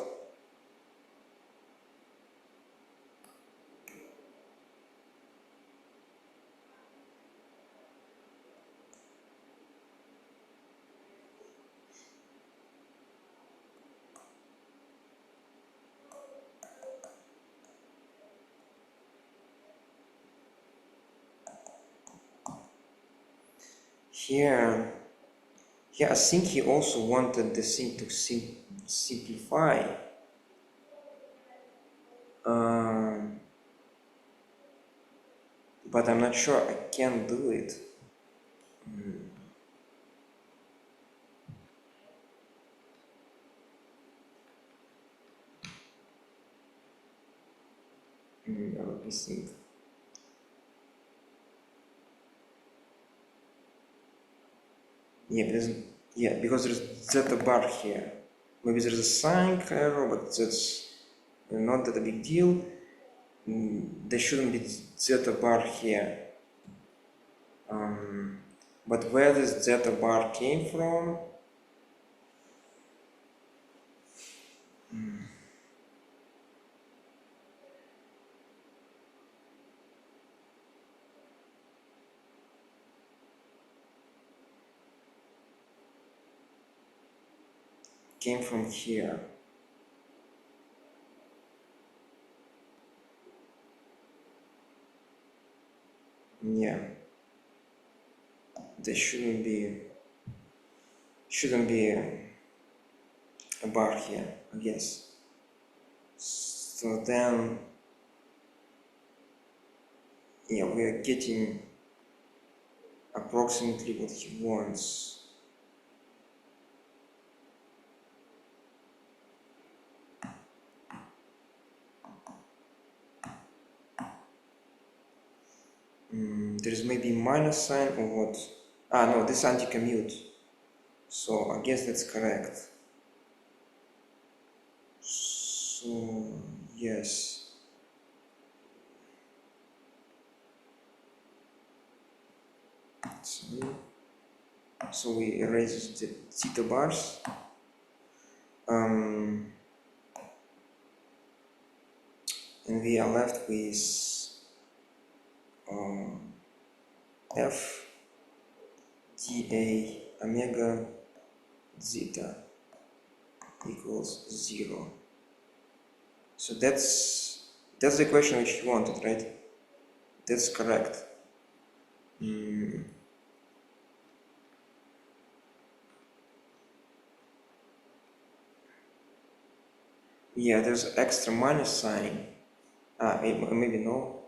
Here, I think he also wanted the thing to simplify. But I'm not sure I can do it. Let me think. Yeah, because there's zeta bar here. Maybe there's a sign error, but that's not that a big deal. There shouldn't be zeta bar here. But where this zeta bar came from? Came from here. Yeah. There shouldn't be a bar here, I guess. So then, yeah, we are getting approximately what he wants. There's maybe minus sign or what? No, this anti-commute. So I guess that's correct. So, yes. So we erase the zeta bars. And we are left with f dA omega zeta equals 0. So that's the equation which he wanted, right? That's correct. Yeah, there's extra minus sign. Maybe no.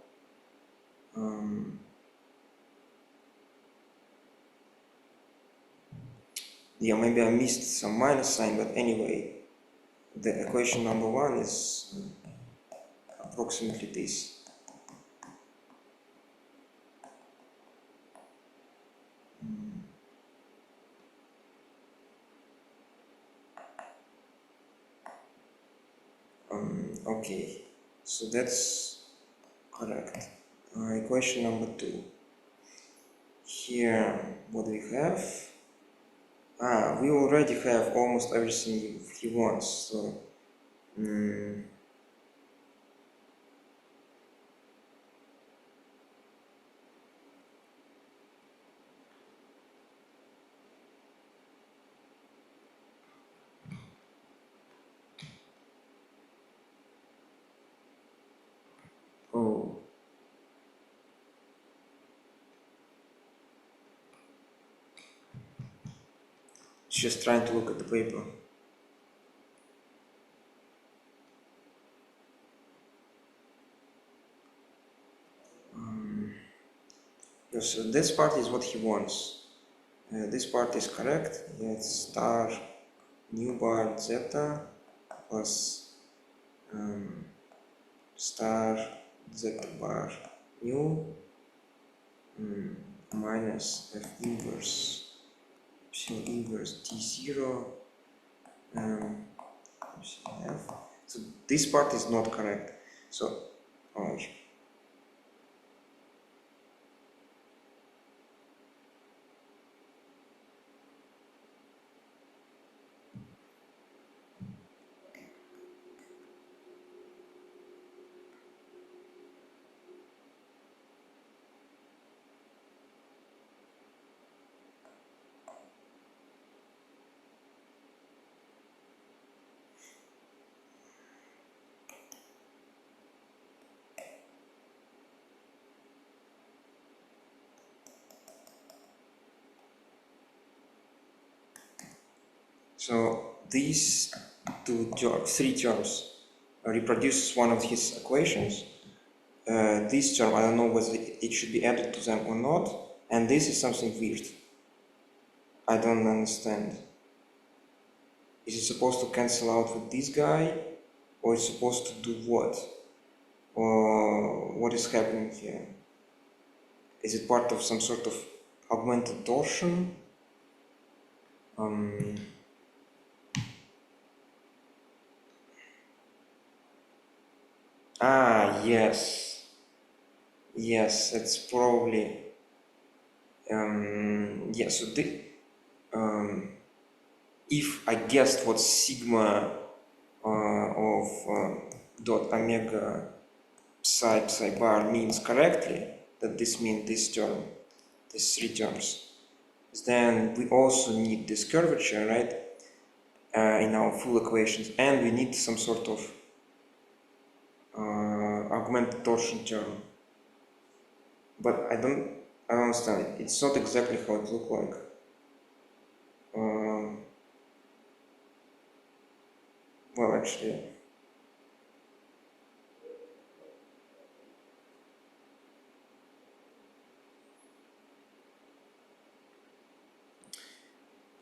Yeah, maybe I missed some minus sign, but anyway, the equation number one is approximately this. Okay, so that's correct. Equation number two. Here, what do we have? We already have almost everything he wants. So, oh, just trying to look at the paper. Yeah, so this part is what he wants. This part is correct. Yeah, it's star new bar zeta plus star zeta bar new minus f inverse epsilon inverse t0 epsilon f. So this part is not correct. So, oh, so these three terms reproduces one of his equations. This term, I don't know whether it should be added to them or not, and this is something weird. I don't understand. Is it supposed to cancel out with this guy, or it's supposed to do what? Or what is happening here? Is it part of some sort of augmented torsion? Yes. Yes, it's probably... yes, so if I guessed what sigma of dot omega psi bar means correctly, that this means this term, these three terms, then we also need this curvature, right, in our full equations, and we need some sort of augmented torsion term. But I don't understand it. It's not exactly how it looks like. Well, actually,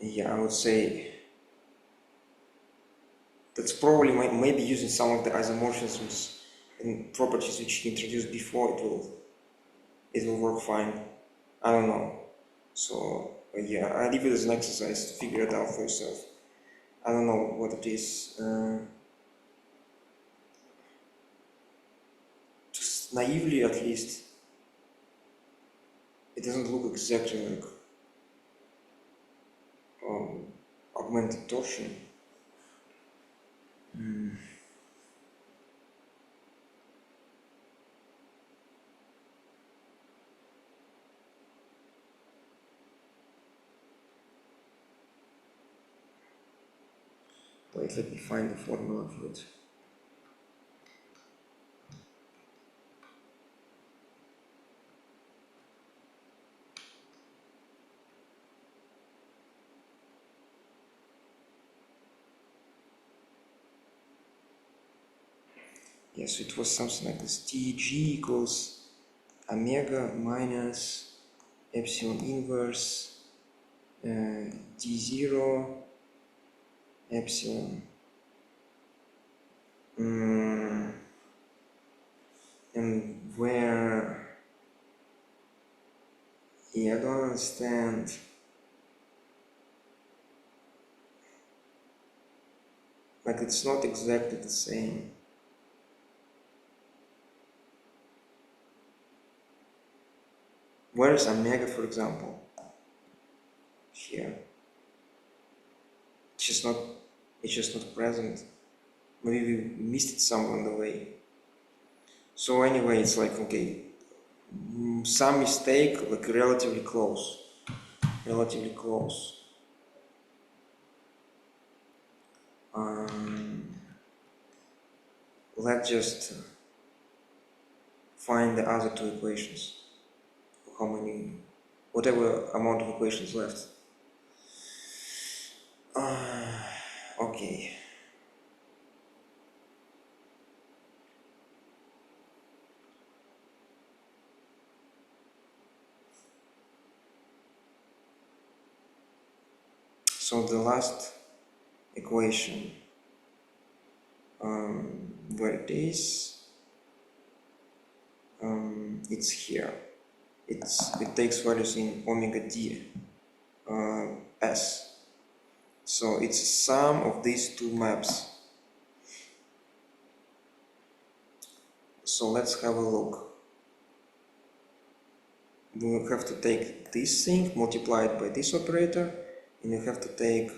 yeah, I would say that's probably maybe using some of the isomorphisms and properties which he introduced before. It will work fine. I don't know. So yeah, I leave it as an exercise to figure it out for yourself. I don't know what it is. Just naively, at least, it doesn't look exactly like augmented torsion. Wait, let me find the formula for it. Yes, it was something like this. Tg equals omega minus epsilon inverse d0 epsilon. And where, yeah, I don't understand. Like, it's not exactly the same. Where is omega, for example? Here. It's just not present. Maybe we missed it somewhere on the way. So anyway, it's like, okay, some mistake, like relatively close. Let's just find the other two equations. How many, whatever amount of equations left. Okay. So the last equation, where it is, it's here. It takes values in omega d s. So it's a sum of these two maps. So let's have a look. We will have to take this thing, multiply it by this operator, and you have to take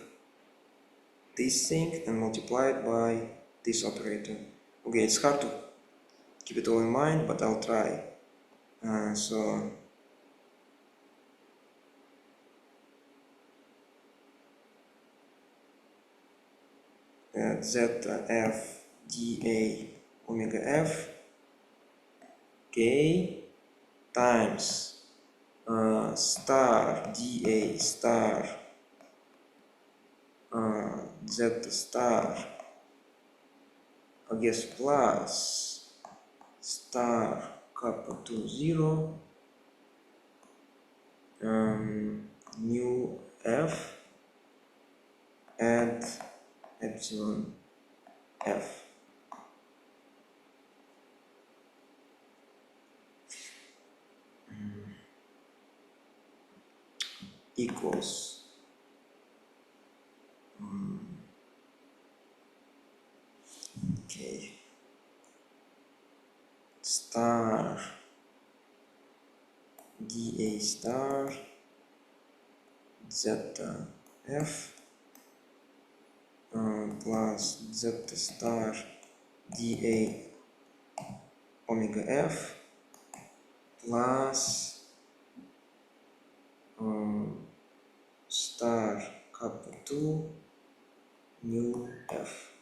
this thing and multiply it by this operator. Okay, it's hard to keep it all in mind, but I'll try. So zeta f dA omega f k times star dA star zeta star, I guess, plus star kappa to 0 mu f at epsilon f. Equals okay, star dA star zeta f plus zeta star dA omega f plus star kappa 2 mu f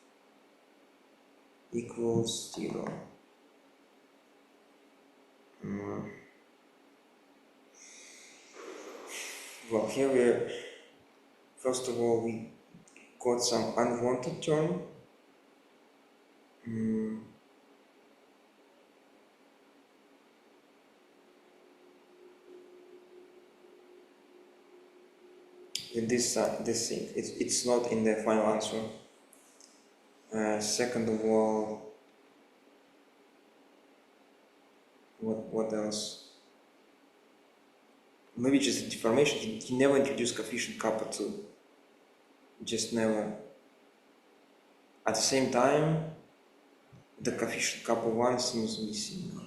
equals 0. Well, here we, first of all, we got some unwanted term. This thing, it's not in the final answer. Second of all, what else? Maybe just a deformation. He never introduced coefficient kappa 2. Just never. At the same time, the coefficient kappa 1 seems missing now.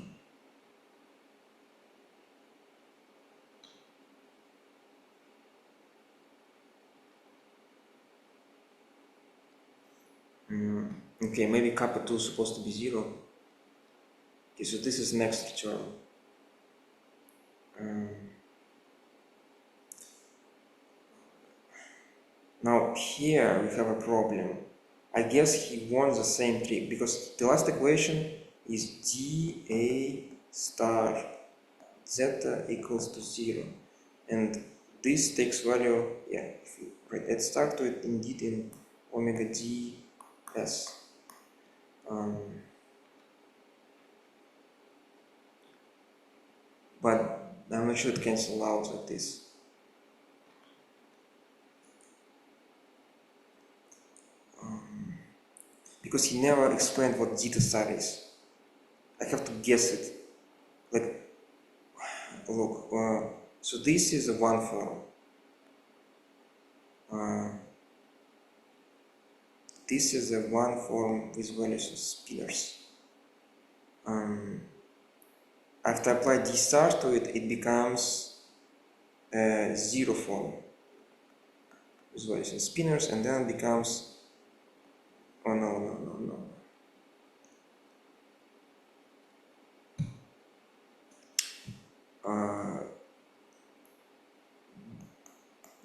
Okay, maybe kappa 2 is supposed to be 0. Okay, so this is next term. Now here we have a problem. I guess he wants the same trick because the last equation is dA star zeta equals to 0, and this takes value, yeah, if you write at start to it indeed in omega d s. but I'm not sure it cancels out like this. Because he never explained what zeta star is. I have to guess it. Like, look, so this is a one form. This is a one form with values of spinors. After I apply d star to it, it becomes a zero form with values and spinors, and then it becomes, oh no.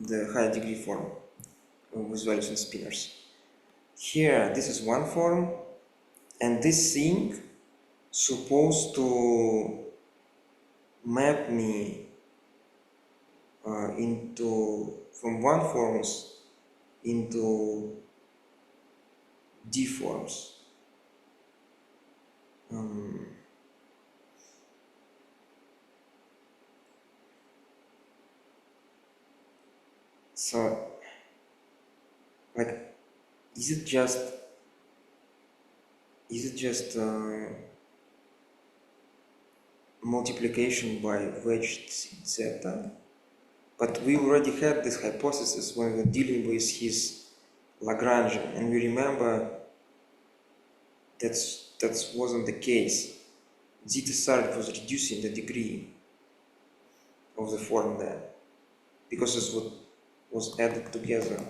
The higher degree form with values and spinors. Here, this is one form, and this thing supposed to map me from one forms into D forms. So, like, is it just multiplication by wedged zeta? But we already had this hypothesis when we were dealing with his Lagrangian, and we remember that wasn't the case. Zeta star was reducing the degree of the form there, because it's what was added together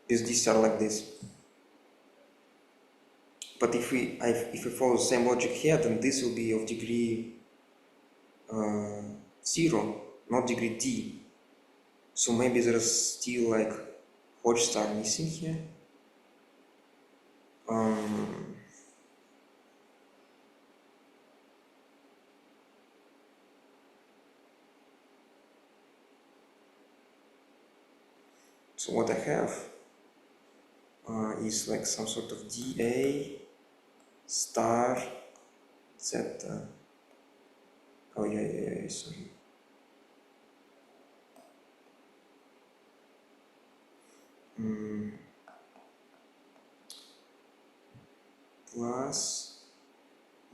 with D star like this. But if we follow the same logic here, then this will be of degree 0, not degree D. So maybe there's still like Hodge star missing here. So what I have is like some sort of dA star zeta. Oh yeah, sorry. Plus,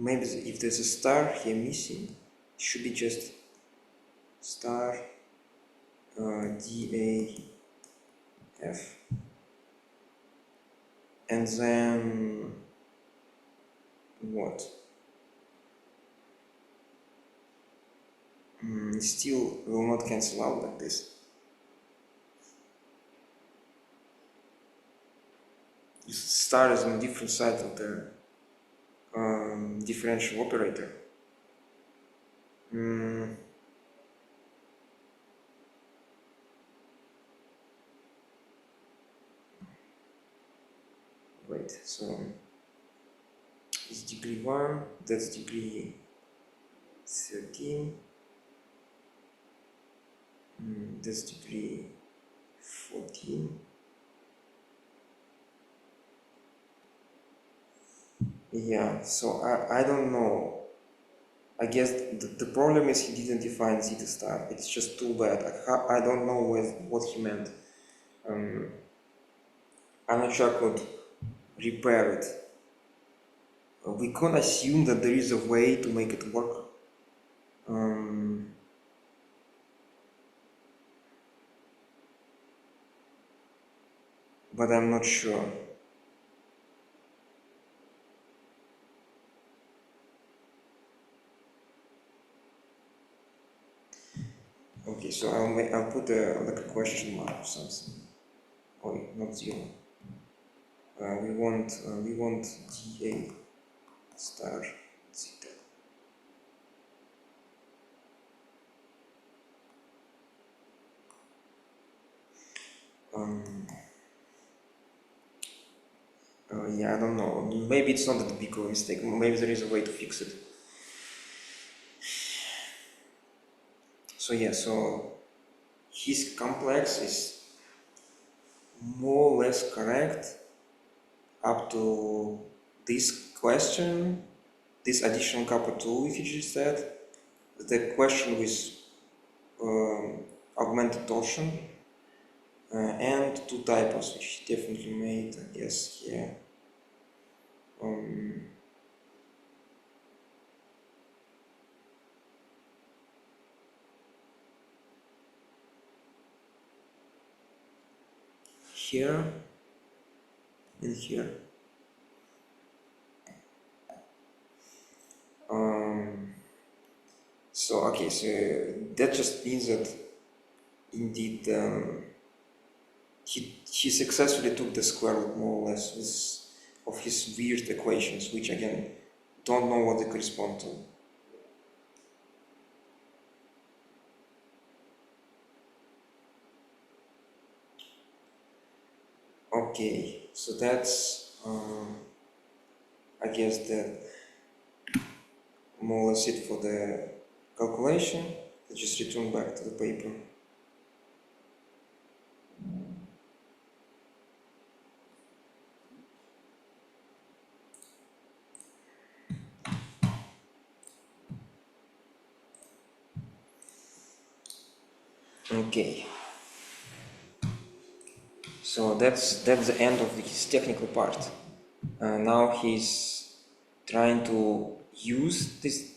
maybe if there's a star here missing, it should be just star dA F, and then what? Still will not cancel out like this. This star is on a different side of the differential operator. Wait, so it's degree 1, that's degree 13, that's degree 14. Yeah, so I don't know. I guess the problem is he didn't define zeta star. It's just too bad. I don't know what he meant. I'm not sure I could repair it. We can assume that there is a way to make it work. But I'm not sure. Okay, so I'll put like a question mark or something. Oh, not 0. We want dA star zeta. Yeah, I don't know. Maybe it's not that big of a mistake. Maybe there is a way to fix it. So yeah, so his complex is more or less correct up to this question, this additional kappa 2 if you just said, the question with augmented torsion and two typos, which he definitely made, I guess, here. Here and here. So okay, so that just means that indeed he successfully took the square root more or less of his weird equations, which again don't know what they correspond to. Okay, so that's I guess that more or less it for the calculation. Let's just return back to the paper. Okay, so that's the end of his technical part. Now he's trying to use this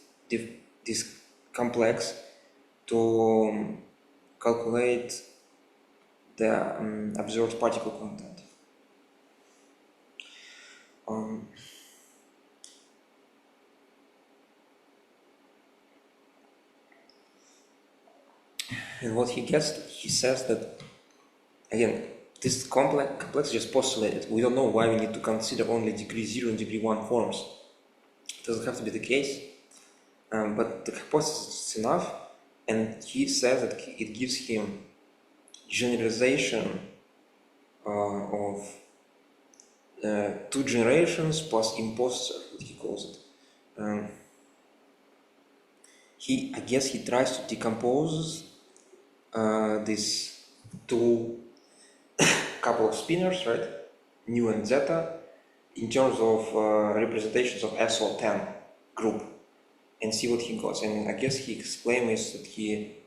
complex to calculate the observed particle content. And what he gets, he says that, again, this complex is just postulated. We don't know why we need to consider only degree 0 and degree 1 forms. It doesn't have to be the case, but the hypothesis is enough, and he says that it gives him generalization of two generations plus imposter, what he calls it. I guess he tries to decompose these two couple of spinors, right, nu and zeta, in terms of representations of SO10 group, and see what he got. And I guess he explained is that he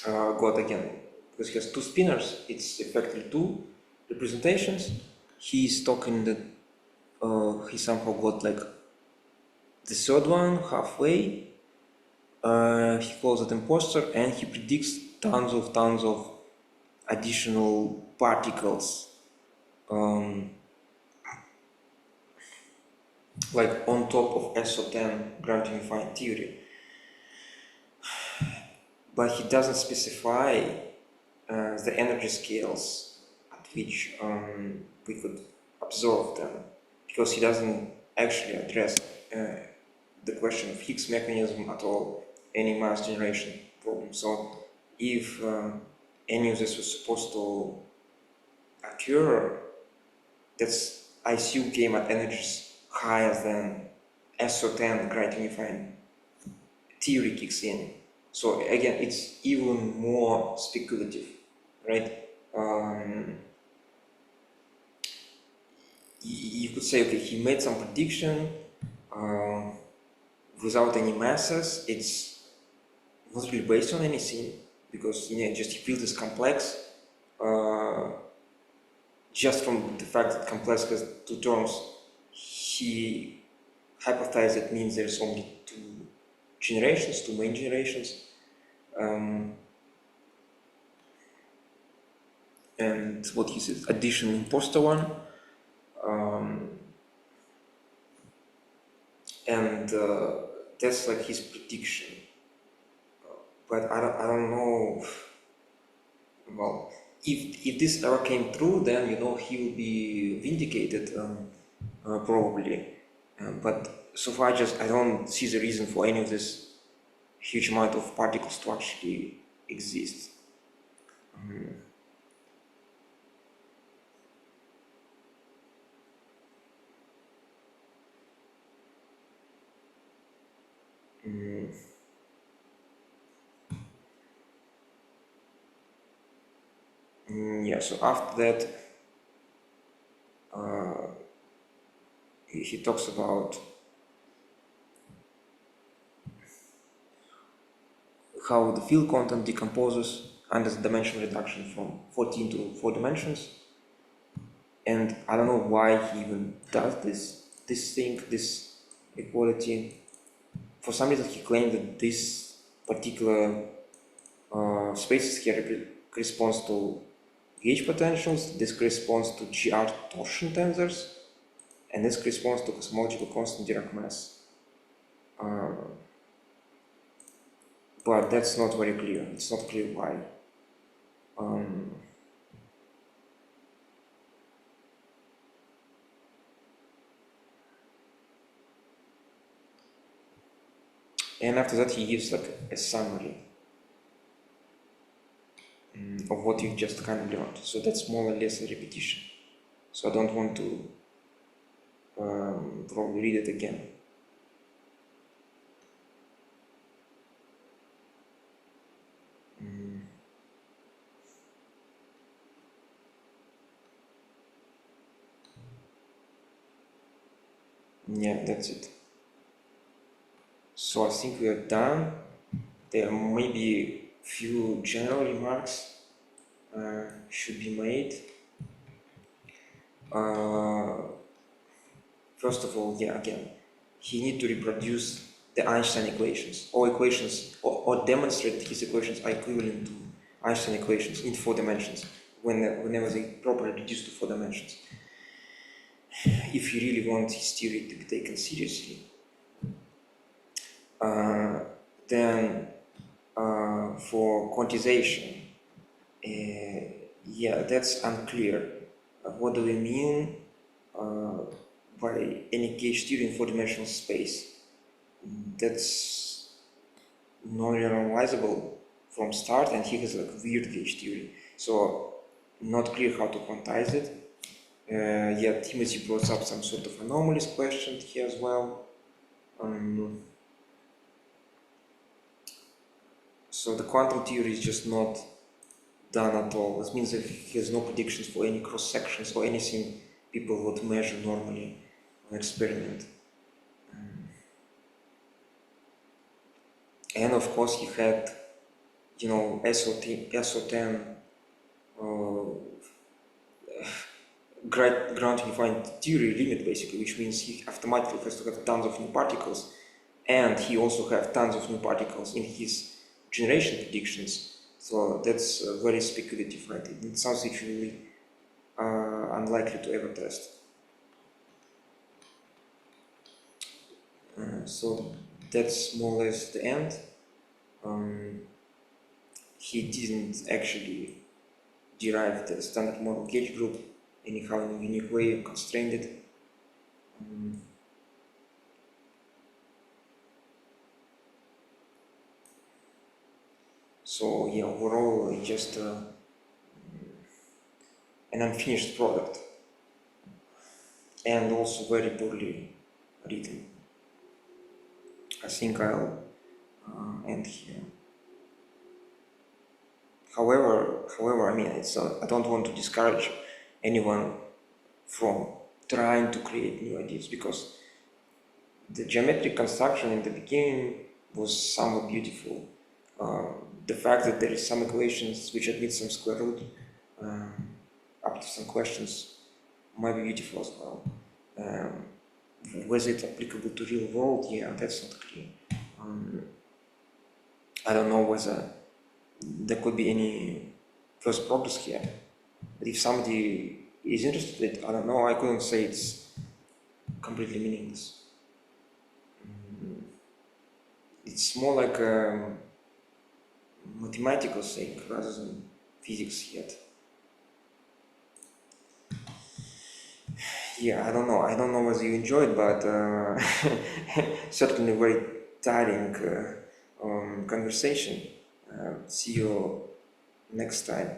got, again, because he has two spinors, it's effectively two representations. He's talking that he somehow got like the third one halfway. He calls it imposter, and he predicts tons of additional particles, like on top of SO10 ground unifying theory. But he doesn't specify the energy scales at which we could observe them, because he doesn't actually address the question of Higgs mechanism at all, any mass generation problem. So if any of this was supposed to occur, that's, I assume, came at energies higher than SO10 great unifying theory kicks in. So again, it's even more speculative, right? You could say, okay, he made some prediction without any masses. It's not really based on anything, because just he built this complex just from the fact that complex has two terms. He hypothesized it means there's only two generations, two main generations, and what he says, addition imposter one, and that's like his prediction. But I don't know. Well, if this ever came true, then he will be vindicated, probably. But so far, I don't see the reason for any of this huge amount of particles to actually exist. Yeah, so after that, he talks about how the field content decomposes under the dimension reduction from 14 to 4 dimensions. And I don't know why he even does this equality. For some reason he claimed that this particular spaces here corresponds to gauge potentials, this corresponds to GR torsion tensors, and this corresponds to cosmological constant Dirac mass. But that's not very clear. It's not clear why. And after that he gives like a summary of what you just kind of learned. So that's more or less a repetition. So I don't want to probably read it again. Yeah, that's it. So I think we are done. There may be few general remarks should be made. First of all, yeah, again, he need to reproduce the Einstein equations, or demonstrate that his equations are equivalent to Einstein equations in 4 dimensions, whenever they properly reduce to 4 dimensions. If you really want his theory to be taken seriously, then for quantization, yeah, that's unclear. What do we mean by any gauge theory in 4-dimensional space? That's non-generalizable from start, and he has like weird gauge theory, so not clear how to quantize it. Yeah, Timothy brought up some sort of anomalies question here as well. So the quantum theory is just not done at all. This means that he has no predictions for any cross sections or anything people would measure normally on experiment. And of course he had, you know, SO10 ground unifying theory limit basically, which means he automatically has to have tons of new particles, and he also have tons of new particles in his generation predictions. So that's very speculative, right? It sounds actually unlikely to ever test. So that's more or less the end. He didn't actually derive the standard model gauge group anyhow in a unique way or constrained it. So yeah, overall just an unfinished product, and also very poorly written. I think I'll end here. However, I mean, I don't want to discourage anyone from trying to create new ideas, because the geometric construction in the beginning was somewhat beautiful. The fact that there is some equations which admit some square root up to some questions might be beautiful as well. Was it applicable to real world? Yeah, that's not clear. I don't know whether there could be any first progress here. But if somebody is interested, I don't know, I couldn't say it's completely meaningless. It's more like a mathematical thing rather than physics yet. Yeah, I don't know whether you enjoyed, but certainly very tiring conversation. See you next time.